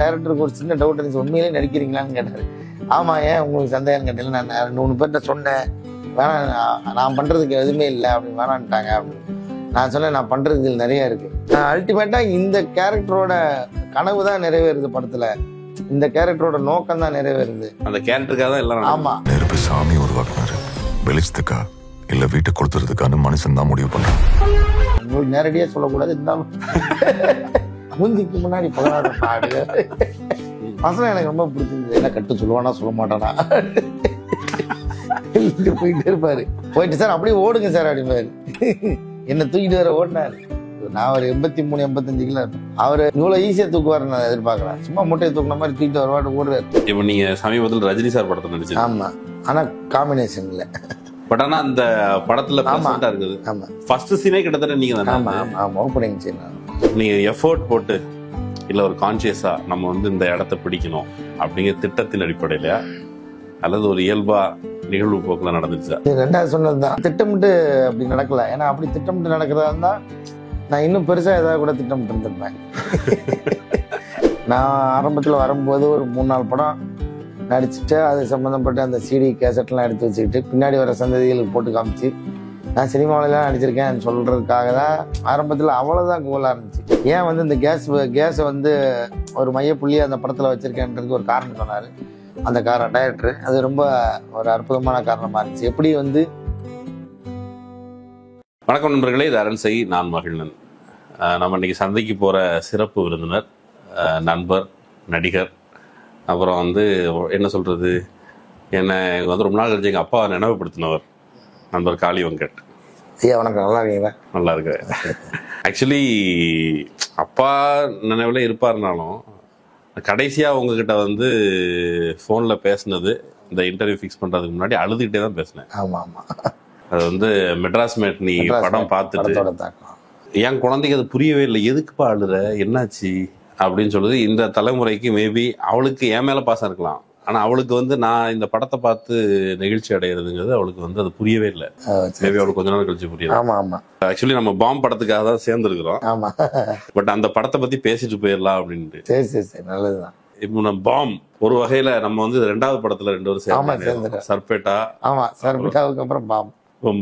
டேரக்டருக்கு ஒரு சின்ன டவுட் இருந்துச்சு, உண்மையிலேயே நடிக்கிறீங்களான்னு கேட்டார். ஆமாம், ஏன் உங்களுக்கு சந்தேகம் கேட்டீங்க, நான் 2-3 பேர்கிட்ட சொன்னேன், வேணாம் நான் பண்ணுறதுக்கு எதுவுமே இல்லை அப்படின்னு வேணான்ட்டாங்க அப்படின்னு. நான் சொன்னேன், நான் பண்ணுறதுக்கு நிறைய இருக்குது. அல்டிமேட்டாக இந்த கேரக்டரோட கனவு தான் நிறைவேறுது படத்தில், இந்த கேரக்டரோட நோக்கம் தான் நிறைவேறுது. அந்த கேரக்டருக்காக தான் எல்லாம். ஆமாம், நெருப்பு சாமி உருவாக்குனாரு, வெளிச்சத்துக்கா இல்லை வீட்டை கொடுத்துறதுக்கான மனுஷன் தான் முடிவு பண்ணுறான். உங்களுக்கு நேரடியாக சொல்லக்கூடாது, இருந்தாலும் முந்திக்கு முன்னாடி பகலாத பாடு பசங்க எனக்கு ரொம்ப பிடிச்சிருந்தது. என்ன கட்டு சொல்லுவானா சொல்ல மாட்டானா போயிட்டே இருப்பாரு. போயிட்டு சார் அப்படியே ஓடுங்க சார் அப்படின்பாரு. என்ன தூக்கிட்டு வர ஓடினாரு. நான் ஒரு 83-85 கிலோ இருப்பேன். அவர் இவ்வளோ ஈஸியாக தூக்குவார் நான் எதிர்பார்க்கலாம். சும்மா மூட்டையை தூக்குன மாதிரி தூக்கிட்டு வருவாட்டு ஓடுவார். இப்போ நீங்க சமீபத்தில் ரஜினி சார் படத்தை நடிச்சீங்க. ஆமா, ஆனா காம்பினேஷன் இல்லை. பட் ஆனா அந்த படத்துல பிரசன்ட்டா இருக்குது. ஆமா, ஃபர்ஸ்ட் சீனே கிட்டத்தட்ட நீங்க தானே. ஆமா ஆமா, ஓப்பனிங் சீன். நீங்க எஃபோர்ட் போட்டு இல்ல ஒரு கான்சியஸா நம்ம வந்து இந்த இடத்த பிடிக்கணும் அப்படிங்கிற திட்டத்தின் அடிப்படையில அல்லது ஒரு இயல்பா நிகழ்வு போக்குல நடந்துச்சா? ரெண்டாவது சொன்னதுதான், திட்டமிட்டு அப்படி நடக்கல. ஏன்னா அப்படி திட்டமிட்டு நடக்கிறதா இருந்தா நான் இன்னும் பெருசா ஏதாவது கூட திட்டமிட்டு இருந்திருப்பேன். நான் ஆரம்பத்தில் வரும்போது ஒரு 3-4 படம் நடிச்சுட்டு அது சம்மந்தப்பட்ட அந்த சிடி கேசட்லாம் எடுத்து வச்சுக்கிட்டு பின்னாடி வர சந்ததிகளுக்கு போட்டு காமிச்சு நான் சினிமாவிலாம் நடிச்சிருக்கேன் சொல்கிறதுக்காக தான் ஆரம்பத்தில் அவ்வளோதான் கோலாக இருந்துச்சு. ஏன் வந்து இந்த கேஸை வந்து ஒரு மையப்புள்ளியை அந்த படத்தில் வச்சுருக்கேன்றதுக்கு ஒரு காரணம் சொன்னார் அந்த டைரக்டர். அது ரொம்ப ஒரு அற்புதமான காரணமாக இருந்துச்சு. எப்படி வந்து வணக்கம் நண்பர்களே, இது அரண்சை, நான் மகிழ்நன். நம்ம இன்னைக்கு சந்தைக்கு போகிற சிறப்பு விருந்தினர், நண்பர், நடிகர், அப்புறம் வந்து என்ன சொல்கிறது, என்னை வந்து ரொம்ப நாள் கழிச்சு எங்கள் அப்பா நினைவுபடுத்தினவர் நண்பர் காளி வெங்கட். ஐயா வணக்கம், நல்லா இருக்கீங்களா? நல்லா இருக்கு. ஆக்சுவலி அப்பா நினைவுல இருப்பாருனாலும் கடைசியாக உங்ககிட்ட வந்து ஃபோனில் பேசினது இந்த இன்டர்வியூ ஃபிக்ஸ் பண்ணுறதுக்கு முன்னாடி அழுதுகிட்டே தான் பேசினேன். ஆமாம் ஆமாம், அது வந்து மெட்ராஸ் மேட்னி படம் பார்த்துட்டு என் குழந்தைக்கு அது புரியவே இல்லை, எதுக்குப்பா அழுற, என்னாச்சு அப்படின்னு சொல்லுது. இந்த தலைமுறைக்கு மேபி அவளுக்கு என் மேலே பாசம் இருக்கலாம், ஆனால் அவளுக்கு வந்து நான் இந்த படத்தை பார்த்து நெகிழ்ச்சி அடைகிறதுங்கிறது அவளுக்கு வந்து அது புரியவே இல்லை. மேபி அவளுக்கு கொஞ்ச நாள் கழிச்சு புரியுது. ஆமாம் ஆமாம், ஆக்சுவலி நம்ம பாம் படத்துக்காக தான் சேர்ந்துருக்கிறோம். ஆமாம், பட் அந்த படத்தை பற்றி பேசிட்டு போயிடலாம் அப்படின்ட்டு. சரி சரி சரி, நல்லதுதான். இப்போ நம்ம பாம் ஒரு வகையில் நம்ம வந்து 2வது படத்தில் 2 வருஷம் சேர்ந்து சர்பேட்டா. ஆமாம், சர்பேட்டாவுக்கு அப்புறம் பாம்.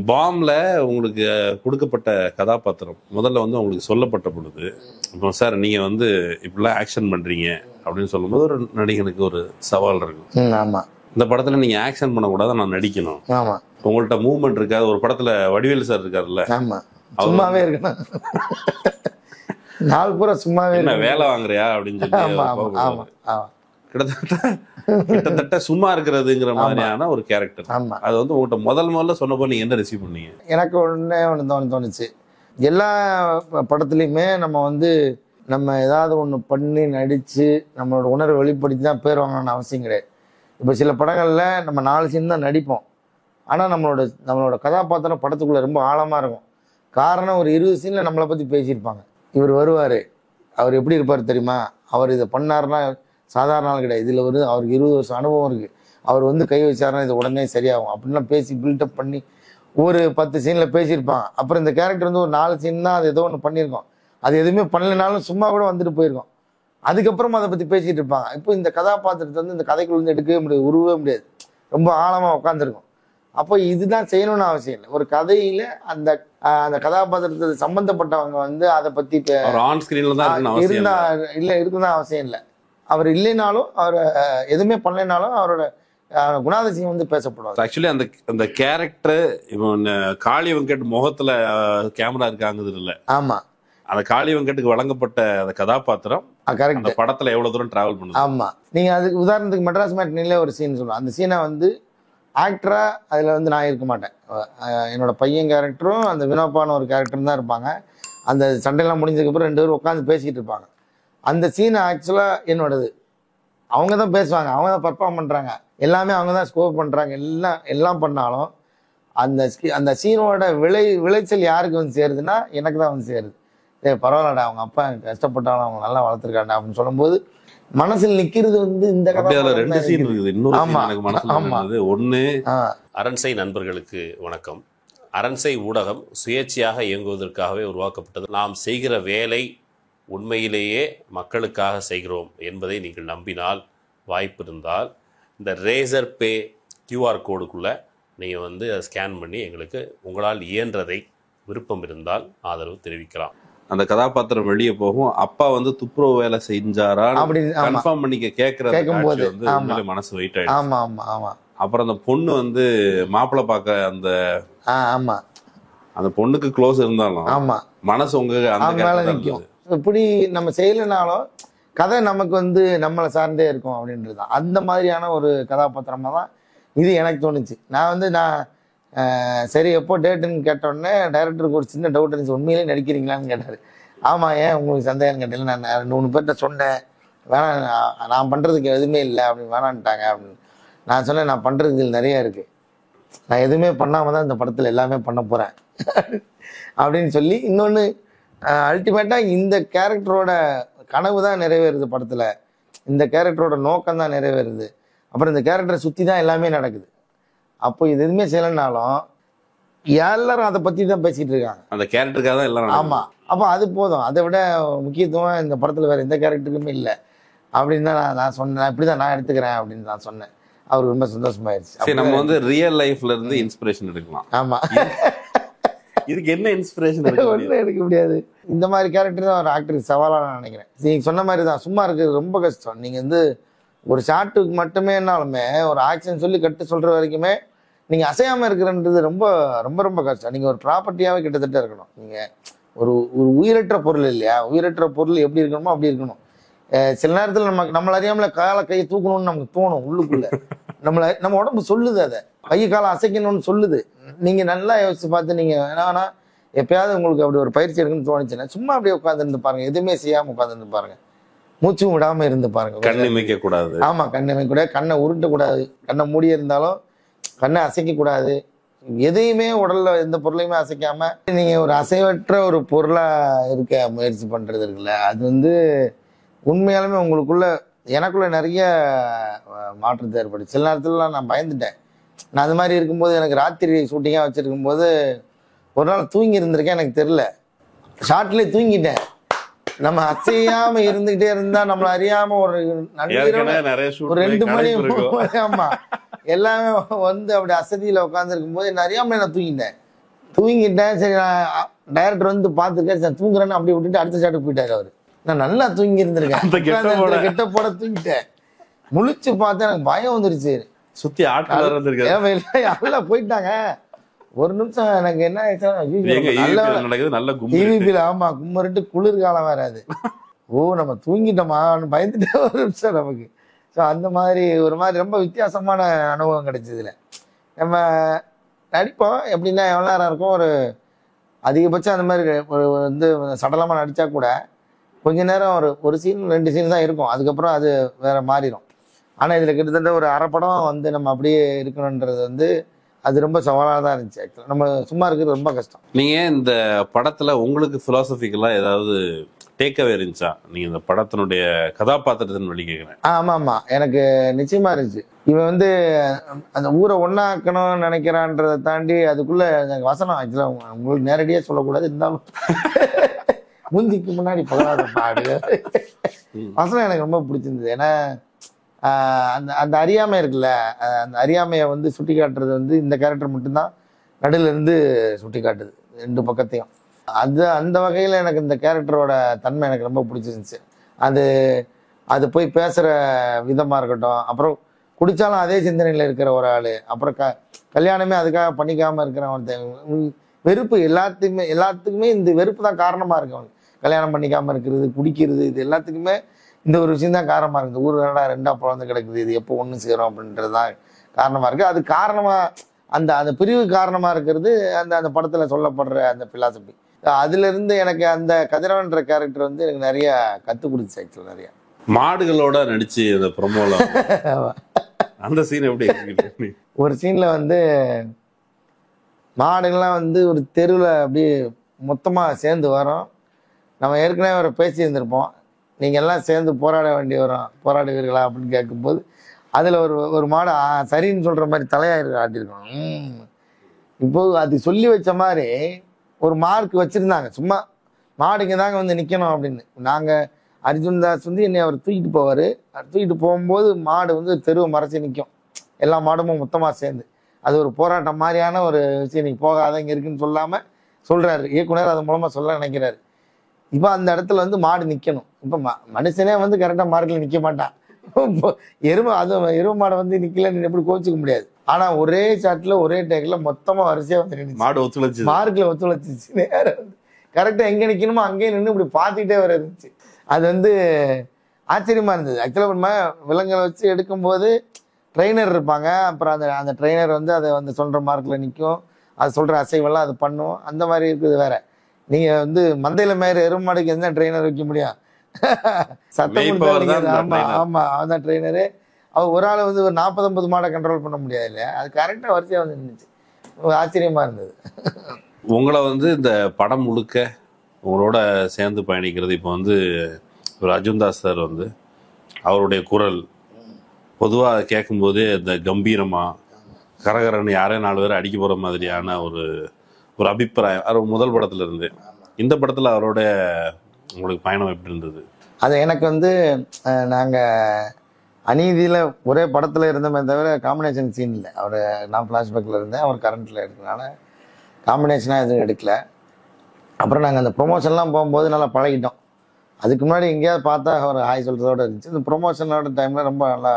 பாம்ல உங்களுக்கு கொடுக்கப்பட்ட கதாபாத்திரம் முதல்ல வந்து உங்களுக்கு சொல்லப்பட்ட பொழுது, இப்போ சார் நீங்க வந்து இப்படிலாம் ஆக்ஷன் பண்றீங்க அப்படின்னு சொல்லும்போது ஒரு நடிகனுக்கு ஒரு சவால் இருக்கும். ஆமா, இந்த படத்துல நீங்க ஆக்ஷன் பண்ணக்கூடாது, நான் நடிக்கணும். ஆமா, உங்கள்ட்ட மூவ்மெண்ட் இருக்காது. ஒரு படத்துல வடிவேலு சார் இருக்காருல்ல, ஆமா, சும்மாவே இருக்கணும், நாள் பூரா சும்மாவே என்ன வேலை வாங்குறியா அப்படின்னு சொல்லி கிட்டத்தட்ட சும்மா இருக்கிறதுங்கிற மாதிரியான ஒரு கேரக்டர். அது வந்து உங்கள்கிட்ட முதல்ல சொன்னப்போ நீங்க என்ன ரிசீவ் பண்ணீங்க? எனக்கு ஒன்று தோணுச்சு, எல்லா படத்துலையுமே நம்ம வந்து நம்ம ஏதாவது ஒன்று பண்ணி நடிச்சு நம்மளோட உணர்வை வெளிப்படுத்தி தான் பேர் வாங்கணும்னு அவசியம் கிடையாது. இப்போ சில படங்கள்ல நம்ம 4 சீன் தான் நடிப்போம், ஆனால் நம்மளோட கதாபாத்திரம் படத்துக்குள்ள ரொம்ப ஆழமா இருக்கும். காரணம், ஒரு 20 சீன்ல நம்மளை பத்தி பேசியிருப்பாங்க. இவர் வருவாரு, அவர் எப்படி இருப்பார் தெரியுமா, அவர் இதை பண்ணாருன்னா சாதாரண ஆள் கிடையாது, இதில் அவருக்கு 20 வருஷம் அனுபவம் இருக்குது, அவர் வந்து கை வச்சாருன்னா இது உடனே சரியாகும் அப்படின்லாம் பேசி பில்டப் பண்ணி ஒரு 10 சீனில் பேசியிருப்பாங்க. அப்புறம் இந்த கேரக்டர் வந்து ஒரு 4 சீன் தான் அது ஏதோ ஒன்று பண்ணியிருக்கோம், அது எதுவுமே பண்ணலைனாலும் சும்மா கூட வந்துட்டு போயிருக்கோம். அதுக்கப்புறம் அதை பற்றி பேசிகிட்டு இருப்பாங்க. இப்போ இந்த கதாபாத்திரத்தை வந்து இந்த கதைக்குள்ள வந்து எடுக்கவே முடியாது, உருவவே முடியாது, ரொம்ப ஆழமாக உட்காந்துருக்கும். அப்போ இதுதான் செய்யணும்னு அவசியம் இல்லை. ஒரு கதையில அந்த கதாபாத்திரத்தை சம்பந்தப்பட்டவங்க வந்து அதை பற்றி இருக்குதான் அவசியம் இல்லை. அவர் இல்லைனாலும், அவர் எதுவுமே பண்ணலைனாலும் அவரோட குணாதிசயம் வந்து பேசப்படுவார். ஆக்சுவலி அந்த கேரக்டர் இப்போ காளி வெங்கட் முகத்துல கேமரா இருக்காங்க இல்ல? ஆமா, அந்த காளி வெங்கட்டுக்கு வழங்கப்பட்ட அந்த கதாபாத்திரம் அந்த படத்துல எவ்வளவு தூரம் டிராவல் பண்ணுது. ஆமா, நீங்க அதுக்கு உதாரணத்துக்கு மெட்ராஸ் மேட்னில ஒரு சீன் சொல்லுவோம். அந்த சீனை வந்து ஆக்டரா அதுல வந்து நான் இருக்க மாட்டேன், என்னோட பையன் கேரக்டரும் அந்த வினோப்பான ஒரு கேரக்டரும் தான் இருப்பாங்க. அந்த சண்டையெல்லாம் முடிஞ்சதுக்கு அப்புறம் 2 பேரும் உட்காந்து பேசிட்டு இருப்பாங்க. அந்த சீனை ஆக்சுவலா என்னோடது, அவங்க தான் பேசுவாங்க, அவங்க தான் பர்ஃபார்ம் பண்றாங்க, எல்லாமே அவங்க தான் ஸ்கோர் பண்றாங்க, எல்லாம் பண்ணாலும் அந்த சீனோட விளைச்சல் யாருக்கு வந்து சேருதுன்னா எனக்கு தான் வந்து சேருது. பரவாயில்லடா, அவங்க அப்பா கஷ்டப்பட்டாலும் அவங்க நல்லா வளர்த்துருக்காண்டா அப்படின்னு சொல்லும்போது மனசில் நிக்கிறது வந்து இந்த கதை. 2 சீன் இருக்குது. இன்னொரு எனக்கு மனசுல ஒண்ணு, அரண்சை நண்பர்களுக்கு வணக்கம். அரண்சை ஊடகம் சுயேட்சையாக இயங்குவதற்காகவே உருவாக்கப்பட்டது. நாம் செய்கிற வேலை உண்மையிலேயே மக்களுக்காக செய்கிறோம் என்பதை நீங்கள் நம்பினால், வாய்ப்பு இருந்தால் இந்த ரேசர் பே கியூஆர் கோடுக்குள்ளே நீங்கள் வந்து அதை ஸ்கேன் பண்ணி எங்களுக்கு உங்களால் இயன்றதை விருப்பம் இருந்தால் ஆதரவு தெரிவிக்கலாம். அந்த கதாபாத்திரம் வெளியே போகும், அப்பா வந்து துப்புரவு வேலை செஞ்சாரா அப்படின்னு கன்ஃபார்ம் பண்ணிக்க கேட்கும்போது வந்து உண்மையிலே மனசு வெயிட் ஆயிடுச்சு. ஆமா ஆமா ஆமா. அப்புறம் அந்த பொண்ணு வந்து மாப்பிள்ளை பார்க்க அந்த ஆமா அந்த பொண்ணுக்கு க்ளோஸ் இருந்தாலும் ஆமா மனசு உங்க மேல நிற்கும். இப்படி நம்ம செய்யலைனாலும் கதை நமக்கு வந்து நம்மளை சார்ந்தே இருக்கும் அப்படின்றது தான். அந்த மாதிரியான ஒரு கதாபாத்திரமா தான் இது எனக்கு தோணுச்சு. நான் வந்து சரி எப்போ டேட்டுன்னு கேட்டோடனே டைரக்டருக்கு ஒரு சின்ன டவுட் இருந்துச்சு, உண்மையிலே நடிக்கிறீங்களான்னு கேட்டார். ஆமாம், ஏன் உங்களுக்கு சந்தேகம் கேட்டீங்க? நான் 2-3 பேர்கிட்ட சொன்னேன், வேணாம் நான் பண்ணுறதுக்கு எதுவுமே இல்லை அப்படின்னு வேணான்ட்டாங்க அப்படின்னு. நான் சொன்னேன், நான் பண்ணுறதுக்கு நிறைய இருக்குது, நான் எதுவுமே பண்ணாமல் தான் இந்த படத்தில் எல்லாமே பண்ண போகிறேன் அப்படின்னு சொல்லி. இன்னொன்று அல்டிமேட்டாக இந்த கேரக்டரோட கனவு தான் நிறைவேறுது படத்தில், இந்த கேரக்டரோட நோக்கம் தான் நிறைவேறுது. அப்புறம் இந்த கேரக்டரை சுற்றி தான் எல்லாமே நடக்குது. அப்போ இது எதுவுமே செய்யலைனாலும் எல்லாரும் அதை பற்றி தான் பேசிகிட்டு இருக்காங்க, அந்த கேரக்டருக்காக தான் எல்லாரும். ஆமாம், அப்போ அது போதும். அதை விட முக்கியத்துவம் இந்த படத்தில் வேறு எந்த கேரக்டருக்குமே இல்லை அப்படின்னு தான் நான் சொன்னேன். இப்படி தான் நான் எடுத்துக்கிறேன் அப்படின்னு நான் சொன்னேன். அவருக்கு ரொம்ப சந்தோஷமாயிருச்சு. நம்ம வந்து ரியல் லைஃப்ல இருந்து இன்ஸ்பிரேஷன் எடுக்கலாம். ஆமாம், இதுக்கு என்ன இன்ஸ்பிரேஷன் ஒன்றும் எடுக்க முடியாது. இந்த மாதிரி கேரக்டர் தான் ஒரு ஆக்டருக்கு சவாலாக நான் நினைக்கிறேன். நீங்கள் சொன்ன மாதிரி தான், சும்மா இருக்கிறது ரொம்ப கஷ்டம். நீங்கள் வந்து ஒரு ஷாட்டுக்கு மட்டுமே என்னாலுமே ஒரு ஆக்ஷன் சொல்லி கட்டு சொல்கிற வரைக்குமே நீங்கள் அசையாமல் இருக்கிறன்றது ரொம்ப ரொம்ப ரொம்ப கஷ்டம். நீங்கள் ஒரு ப்ராப்பர்ட்டியாகவே கிட்டத்தட்ட இருக்கணும். நீங்கள் ஒரு உயிரற்ற பொருள் இல்லையா, உயிரற்ற பொருள் எப்படி இருக்கணுமோ அப்படி இருக்கணும். சில நேரத்தில் நம்மளை அறியாமல் கையை தூக்கணும்னு நமக்கு தோணும் உள்ளுக்குள்ளே. நம்ம உடம்பு சொல்லுது, அதை காலை அசைக்கணும்னு சொல்லுது. நீங்கள் நல்லா யோசிச்சு பார்த்து நீங்கள் வேணா எப்பயாவது உங்களுக்கு அப்படி ஒரு பயிற்சி எடுக்கணும்னு தோணுச்சுன்னா சும்மா அப்படியே உட்காந்துருந்து பாருங்க, எதுவுமே செய்யாமல் உட்காந்துருந்து பாருங்க, மூச்சும் விடாம இருந்து பாருங்க. கண்ணை வைக்க கூடாது. ஆமா, கண்ணை வைக்க கூடாது, கண்ணை உருட்டக்கூடாது, கண்ணை மூடி இருந்தாலும் கண்ணை அசைக்க கூடாது. எதையுமே உடல்ல எந்த பொருளையுமே அசைக்காம நீங்க ஒரு அசைவற்ற ஒரு பொருளா இருக்க முயற்சி பண்றது இருக்குல்ல, அது வந்து உண்மையாலுமே எனக்குள்ள நிறைய மாற்றத்தை ஏற்படுச்சு. சில நேரத்துலலாம் நான் பயந்துட்டேன். நான் அது மாதிரி இருக்கும்போது எனக்கு ராத்திரி ஷூட்டிங்காக வச்சிருக்கும் போது ஒரு நாள் தூங்கி இருந்திருக்கேன், எனக்கு தெரியல, ஷார்ட்லேயே தூங்கிட்டேன். நம்ம அசையாம இருந்துகிட்டே இருந்தா நம்மள அறியாம ஒரு 2 மணி, ஆமா, எல்லாமே வந்து அப்படி அசதியில உட்கார்ந்து இருக்கும் போது என்ன அறியாம நான் தூங்கிட்டேன். சரி, நான் டைரக்டர் வந்து பார்த்துருக்கேன், நான் தூங்குறேன்னு அப்படி விட்டுட்டு அடுத்த ஷாட்டுக்கு போயிட்டாரு அவரு. நான் நல்லா தூங்கி இருந்திருக்கேன், கெட்ட போட தூங்கிட்டேன். முழிச்சு பார்த்தா எனக்கு பயம் வந்துருச்சு. சுத்தி ஆட்கள் போயிட்டாங்க. ஒரு நிமிஷம் எனக்கு என்ன ஆயிடுச்சுன்னா, ஆமா, கும்மரிட்டு குளிர்காலம் வராது, நம்ம தூங்கிட்டோமான்னு பயந்துட்டு ஒரு நிமிஷம் நமக்கு. ஸோ அந்த மாதிரி ஒரு மாதிரி ரொம்ப வித்தியாசமான அனுபவம் கிடைச்சதுல. நம்ம நடிப்போம் எப்படின்னா எவ்வளோ நேரம் இருக்கும், ஒரு அதிகபட்சம் அந்த மாதிரி வந்து சடலமாக நடித்தா கூட கொஞ்ச நேரம் ஒரு சீன் 2 சீன் தான் இருக்கும், அதுக்கப்புறம் அது வேற மாறிடும். ஆனால் இதில் கிட்டத்தட்ட ஒரு அரை படம் வந்து நம்ம அப்படியே இருக்கணுன்றது வந்து அது ரொம்ப சவாலாக தான் இருந்துச்சு. ஆக்சுவலாக நம்ம சும்மா இருக்கிறது ரொம்ப கஷ்டம். நீங்கள் இந்த படத்தில் உங்களுக்கு ஃபிலாசபிக்கலாக ஏதாவது டேக்அவே இருந்துச்சா? நீங்கள் இந்த படத்தினுடைய கதாபாத்திரத்தின் வழி கேட்குறேன். ஆமாம், எனக்கு நிச்சயமாக இருந்துச்சு. இவன் வந்து அந்த ஊரை ஒன்றாக்கணும்னு நினைக்கிறான்றதை தாண்டி அதுக்குள்ளே எனக்கு வசனம் ஆக்சுவலாக உங்களுக்கு நேரடியாக சொல்லக்கூடாது, இருந்தாலும் முந்திக்கு முன்னாடி பகலாத பாடு வசனம் எனக்கு ரொம்ப பிடிச்சிருந்தது. ஏன்னா அந்த அறியாமை இருக்குல்ல, அந்த அறியாமையை வந்து சுட்டி காட்டுறது வந்து இந்த கேரக்டர் மட்டும்தான் நடுவில் இருந்து சுட்டி காட்டுது 2 பக்கத்தையும். அந்த வகையில் எனக்கு இந்த கேரக்டரோட தன்மை எனக்கு ரொம்ப பிடிச்சிருந்துச்சு. அது போய் பேசுகிற விதமாக இருக்கட்டும், அப்புறம் குடித்தாலும் அதே சிந்தனையில் இருக்கிற ஒரு ஆள், அப்புறம் கல்யாணமே அதுக்காக பண்ணிக்காமல் இருக்கிற ஒருத்தன், வெறுப்பு எல்லாத்துக்குமே இந்த வெறுப்பு தான் காரணமாக இருக்கு. அவனுக்கு கல்யாணம் பண்ணிக்காமல் இருக்கிறது, குடிக்கிறது, இது எல்லாத்துக்குமே இந்த ஒரு விஷயம் தான் காரணமாக இருக்குது. ஊர் 2 பிறந்து கிடக்குது, இது எப்போ ஒன்று சேரும் அப்படின்றது தான் காரணமாக இருக்குது. அது காரணமாக அந்த பிரிவு காரணமாக இருக்கிறது அந்த படத்தில் சொல்லப்படுற அந்த பிலாசபி. அதுலேருந்து எனக்கு அந்த கதிரவன்ற கேரக்டர் வந்து எனக்கு நிறைய கற்றுக் கொடுத்துச்சு. ஆக்சுவலாக நிறைய மாடுகளோட நடிச்சு அந்த ப்ரொமோல அந்த சீன் எப்படி ஒரு சீனில் வந்து மாடுகள்லாம் வந்து ஒரு தெருவில் அப்படியே மொத்தமாக சேர்ந்து வரோம். நம்ம ஏற்கனவே ஒரு பேசி இருந்திருப்போம், நீங்கள் எல்லாம் சேர்ந்து போராடுவீர்களா அப்படின்னு கேட்கும்போது அதில் ஒரு மாடு சரின்னு சொல்கிற மாதிரி தலையாயிரு ஆட்டியிருக்கோம். இப்போ அது சொல்லி வச்ச மாதிரி ஒரு மார்க் வச்சுருந்தாங்க, சும்மா மாடு இங்கே தாங்க வந்து நிற்கணும் அப்படின்னு. நாங்கள் அர்ஜுன் தாஸ் வந்து என்னை அவர் தூக்கிட்டு போவார். தூக்கிட்டு போகும்போது மாடு வந்து தெருவை மறைச்சி நிற்கும், எல்லா மாடுமும் மொத்தமாக சேர்ந்து. அது ஒரு போராட்டம் மாதிரியான ஒரு விஷயம். நீங்கள் போகாத இங்கே இருக்குன்னு சொல்லாமல் சொல்கிறாரு இயக்குனர், அது மூலமாக சொல்ல நினைக்கிறாரு. இப்போ அந்த இடத்துல வந்து மாடு நிற்கணும். இப்போ மனுஷனே வந்து கரெக்டாக மார்க்கில் நிற்க மாட்டான். எருமை மாடை வந்து நிற்கலன்னு எப்படி கோச்சிக்க முடியாது. ஆனால் ஒரே சாட்டில் ஒரே டேக்கில் மொத்தமாக வரிசையாக வந்து நின்று மாடு ஒத்துழைச்சு, மார்க்கில் ஒத்துழைச்சிச்சு. நேரம் வந்து கரெக்டாக எங்கே நிற்கணுமோ அங்கேயே நின்று இப்படி பார்த்துக்கிட்டே வர இருந்துச்சு. அது வந்து ஆச்சரியமாக இருந்தது. ஆக்சுவலாக நம்ம விலங்குகளை வச்சு எடுக்கும்போது ட்ரெயினர் இருப்பாங்க. அப்புறம் அந்த ட்ரெயினர் வந்து அதை வந்து சொல்கிற மார்க்கில் நிற்கும், அது சொல்கிற அசைவெல்லாம் அது பண்ணும். அந்த மாதிரி இருக்குது. வேற நீங்கள் வந்து மந்தையில் மேய்ற எருமாடுக்கு எந்த ட்ரெயினர் வைக்க முடியும்? சத்தம். ஆமாம், அவன் ட்ரெயினரு. அவர் ஒரு ஆள் வந்து ஒரு 40-50 மாடை கண்ட்ரோல் பண்ண முடியாது இல்லையா? அது கரெக்டாக வரிசையாக வந்து இருந்துச்சு. ஆச்சரியமாக இருந்தது. உங்களை வந்து இந்த படம் முழுக்க உங்களோட சேர்ந்து பயணிக்கிறது, இப்போ வந்து ஒரு அர்ஜுன் தாஸ் சார் வந்து அவருடைய குரல் பொதுவாக கேட்கும்போதே இந்த கம்பீரமாக கரகரன்னு யாரே 4 பேர் அடிக்க போகிற மாதிரியான ஒரு அபிப்பிராயம் அவர் முதல் படத்துல இருந்து. இந்த படத்தில் அவரோட உங்களுக்கு பயணம் எப்படி இருந்தது? அது எனக்கு வந்து நாங்கள் அநீதியில் ஒரே படத்தில் இருந்தமே தவிர காம்பினேஷன் சீன் இல்லை. அவர் நான் ஃப்ளாஷ்பேக்கில் இருந்தேன், அவர் கரண்ட்டில் எடுக்கிறனால காம்பினேஷனாக எதுவும் எடுக்கல. அப்புறம் நாங்கள் அந்த ப்ரொமோஷன்லாம் போகும்போது நல்லா பழகிட்டோம். அதுக்கு முன்னாடி எங்கேயாவது பார்த்தா அவர் ஹாய் சொல்கிறதோடு இருந்துச்சு. இந்த ப்ரொமோஷனோட டைமில் ரொம்ப நல்லா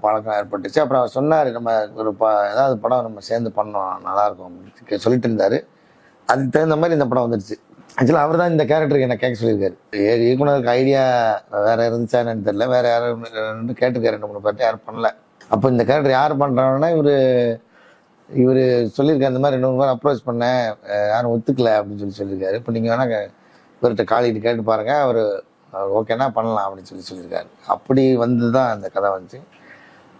பழக்கம் ஏற்பட்டுச்சு. அப்புறம் அவர் சொன்னார், நம்ம ஒரு ஏதாவது படம் நம்ம சேர்ந்து பண்ணோம் நல்லாயிருக்கும் அப்படின்னு சொல்லிட்டு இருந்தார். அதுக்கு தகுந்த மாதிரி இந்த படம் வந்துடுச்சு. ஆக்சுவலாக அவர் தான் இந்த கேரக்டருக்கு என்ன கேட்க சொல்லியிருக்காரு. இயக்குனருக்கு ஐடியா வேறு இருந்துச்சா என்னன்னு தெரியல, வேறு யாரும் கேட்டிருக்காரு 2-3 பேர்ட்ட, யாரும் பண்ணல. அப்போ இந்த கேரக்டர் யார் பண்ணுறாங்கன்னா இவர் சொல்லியிருக்காரு, இந்த மாதிரி 2 பேர் அப்ரோச் பண்ணேன், யாரும் ஒத்துக்கல அப்படின்னு சொல்லியிருக்காரு. இப்போ நீங்கள் வேணால் இவர்கிட்ட காலிட்டு கேட்டு பாருங்கள், அவர் ஓகேனா பண்ணலாம் அப்படின்னு சொல்லியிருக்காரு. அப்படி வந்து தான் அந்த கதை வந்துச்சு.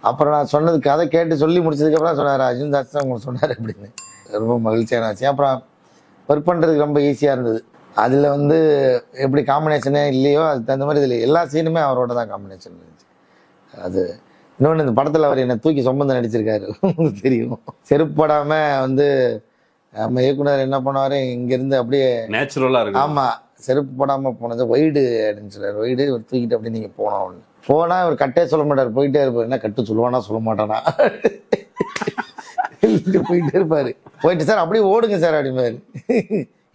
அப்புறம் நான் சொன்னது கதை கேட்டு சொல்லி முடிச்சதுக்கப்புறம் சொன்னார், அர்ஜுன் தாஸ் தான் உங்களுக்கு சொன்னார் அப்படின்னு. ரொம்ப மகிழ்ச்சியான ஆச்சு. அப்புறம் ஒர்க் பண்ணுறதுக்கு ரொம்ப ஈஸியாக இருந்தது. அதில் வந்து எப்படி காம்பினேஷனே இல்லையோ அதுக்கு தகுந்த மாதிரி இதில் எல்லா சீனுமே அவரோட தான் காம்பினேஷன் இருந்துச்சு. அது இன்னொன்று, இந்த படத்தில் அவர் என்னை தூக்கி சொம்பந்து நடிச்சிருக்காரு, உங்களுக்கு தெரியும். செருப்பு போடாமல் வந்து நம்ம இயக்குனர் என்ன பண்ணுவார், இங்கேருந்து அப்படியே நேச்சுரலாக இருக்கு. ஆமாம், செருப்பு போடாமல் போனது ஒய்டு அப்படின்னு சொல்லுவார். ஒய்டு ஒரு தூக்கிட்டு அப்படி நீங்கள் போனோம் அப்படின்னு போனால் ஒரு கட்டே சொல்ல மாட்டார், போயிட்டே இருப்பார். என்ன கட்டு சொல்லுவானா சொல்ல மாட்டானா போயிட்டே இருப்பார். போயிட்டு சார் அப்படியே ஓடுங்க சார் அப்படிம்பாரு.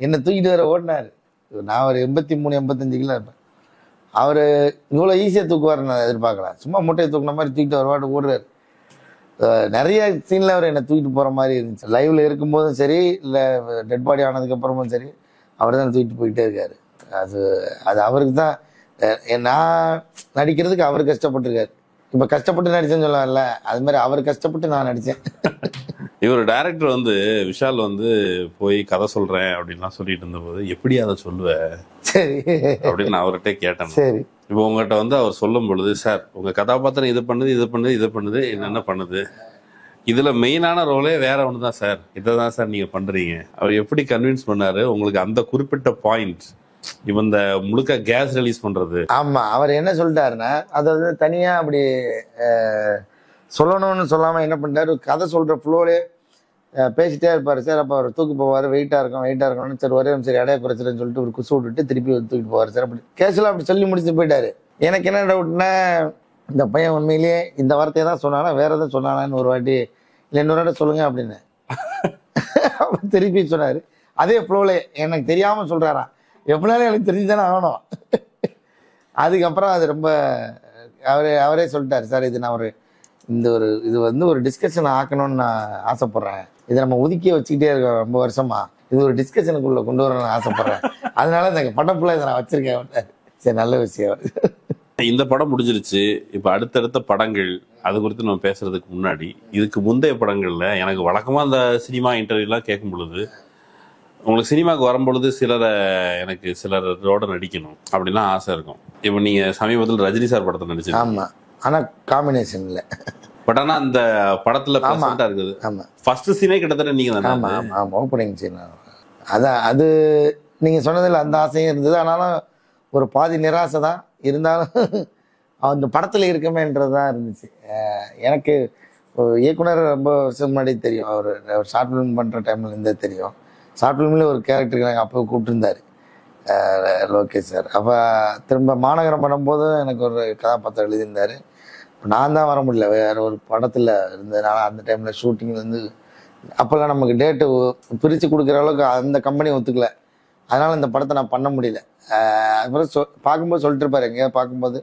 என்னை தூக்கிட்டு வர ஓடினார். நான் ஒரு 83-85 கிலோ இருப்பேன். அவர் இவ்வளோ ஈஸியாக தூக்குவார் நான் எதிர்பார்க்கலாம். சும்மா மூட்டையை தூக்குன மாதிரி தூக்கிட்டு வருவாட்டு ஓடுறாரு. நிறைய சீனில் அவர் என்னை தூக்கிட்டு போகிற மாதிரி இருந்துச்சு. லைவில் இருக்கும்போதும் சரி, இல்லை டெட் பாடி ஆனதுக்கப்புறமும் சரி, அவர் தான் தூக்கிட்டு போயிட்டே இருக்காரு. அது அவருக்கு தான். நான் நடிக்கிறதுக்கு அவர் கஷ்டப்பட்டுருக்காரு. இப்போ கஷ்டப்பட்டு நடிச்சேன்னு சொல்லல, அது மாதிரி அவர் கஷ்டப்பட்டு நான் நடித்தேன். இவர் டைரக்டர் வந்து விஷால் வந்து போய் கதை சொல்றேன் அப்படின்லாம் சொல்லிட்டு இருந்தபோது, எப்படி அதை சொல்லுவேன் சரி அப்படின்னு நான் அவர்கிட்ட கேட்டேன். சரி, இப்போ உங்கள்கிட்ட வந்து அவர் சொல்லும் பொழுது, சார் உங்க கதாபாத்திரம் இதை பண்ணுது என்னென்ன பண்ணுது, இதுல மெயினான ரோலே வேற ஒன்று தான் சார், இதை தான் சார் நீங்க பண்றீங்க. அவர் எப்படி கன்வின்ஸ் பண்ணாரு உங்களுக்கு அந்த குறிப்பிட்ட பாயிண்ட், இப்போ இந்த முழுக்க கேஸ் ரிலீஸ் பண்றது? ஆமா, அவர் என்ன சொல்லிட்டாருன்னா, அதாவது தனியா அப்படி சொல்லணும்னு சொல்லாம என்ன பண்ணிட்டாரு, கதை சொல்ற ஃப்ளோலே பேசிட்டே இருப்பாரு சார். அப்போ அவர் தூக்கி போவார், வெயிட்டா இருக்கணும்னு சரி ஒரே சரி அடைய பிரச்சனைன்னு சொல்லிட்டு ஒரு குசு விட்டுட்டு திருப்பி தூக்கிட்டு போவார் சார். அப்படி கேஷுவலாக அப்படி சொல்லி முடிச்சுட்டு போயிட்டாரு. எனக்கு என்ன டவுட்னா, இந்த பையன் உண்மையிலேயே இந்த வார்த்தையை தான் சொன்னானா வேற எதாவது சொன்னானான்னு ஒரு வாட்டி இல்லை இன்னொரு வாட்டி சொல்லுங்க அப்படின்னு திருப்பி சொன்னாரு. அதே ஃப்ளோல எனக்கு தெரியாம சொல்றாராம். எப்படினாலும் எனக்கு தெரிஞ்சுதானே ஆகணும். அதுக்கப்புறம் அது ரொம்ப அவரே சொல்லிட்டாரு, சார் இது நான் இது வந்து ஒரு டிஸ்கஷன் ஆக்கணும்னு நான் ஆசைப்படுறேன். இதை நம்ம ஒதுக்கியே வச்சுக்கிட்டே இருக்கோம் ரொம்ப வருஷமா, இது ஒரு டிஸ்கஷனுக்குள்ள கொண்டு வரணும்னு ஆசைப்படுறேன், அதனால இந்த படப்புல இதை நான் வச்சிருக்கேன். சரி, நல்ல விஷயம். இந்த படம் முடிஞ்சிருச்சு. இப்போ அடுத்தடுத்த படங்கள் அது குறித்து நம்ம பேசுறதுக்கு முன்னாடி, இதுக்கு முந்தைய படங்கள்ல எனக்கு வழக்கமா அந்த சினிமா இன்டர்வியூலாம் கேட்கும் பொழுது, உங்களுக்கு சினிமாவுக்கு வரும்பொழுது எனக்கு சிலரோட நடிக்கணும் அப்படிலாம் ஆசை இருக்கும். இப்போ நீங்க சமீபத்தில் ரஜினி சார் படத்தை நடிச்சீங்க. ஆமா, ஆனா காம்பினேஷன் இல்லை. பட் ஆனா அந்த படத்துல பிரசன்டா இருக்குது. ஆமா, ஃபர்ஸ்ட் சீனே கிட்டத்தட்ட நீங்க தானே? ஆமா ஆமா, ஓப்பனிங் சீன். அதான், அது நீங்க சொன்னதில் அந்த ஆசையும் இருந்தது. ஆனாலும் ஒரு பாதி நிராசை தான் இருந்தாலும் அந்த படத்துல இருக்கமேன்றது தான் இருந்துச்சு. எனக்கு இயக்குனர் ரொம்ப வருஷம் முன்னாடி தெரியும். அவர் ஷார்ட் ஃபிலிம் பண்ற டைம்ல இருந்தே தெரியும். ஷார்ட் ஃபிலிம்ல ஒரு கேரக்டருக்கு நாங்கள் அப்போ கூப்பிட்டுருந்தாரு. லோகேஷ் சார். அப்போ திரும்ப மாநகரம் பண்ணும்போது எனக்கு ஒரு கதாபாத்திரம் எழுதியிருந்தார். இப்போ நான் தான் வர முடியல, வேறு ஒரு படத்தில் இருந்ததுனால அந்த டைமில் ஷூட்டிங்லேருந்து அப்போல்லாம் நமக்கு டேட்டு பிரித்து கொடுக்குற அளவுக்கு அந்த கம்பெனி ஒத்துக்கல. அதனால் இந்த படத்தை நான் பண்ண முடியல. அதுக்கப்புறம் பார்க்கும்போது சொல்லிட்டு இருப்பார், எங்கேயாவது பார்க்கும்போது,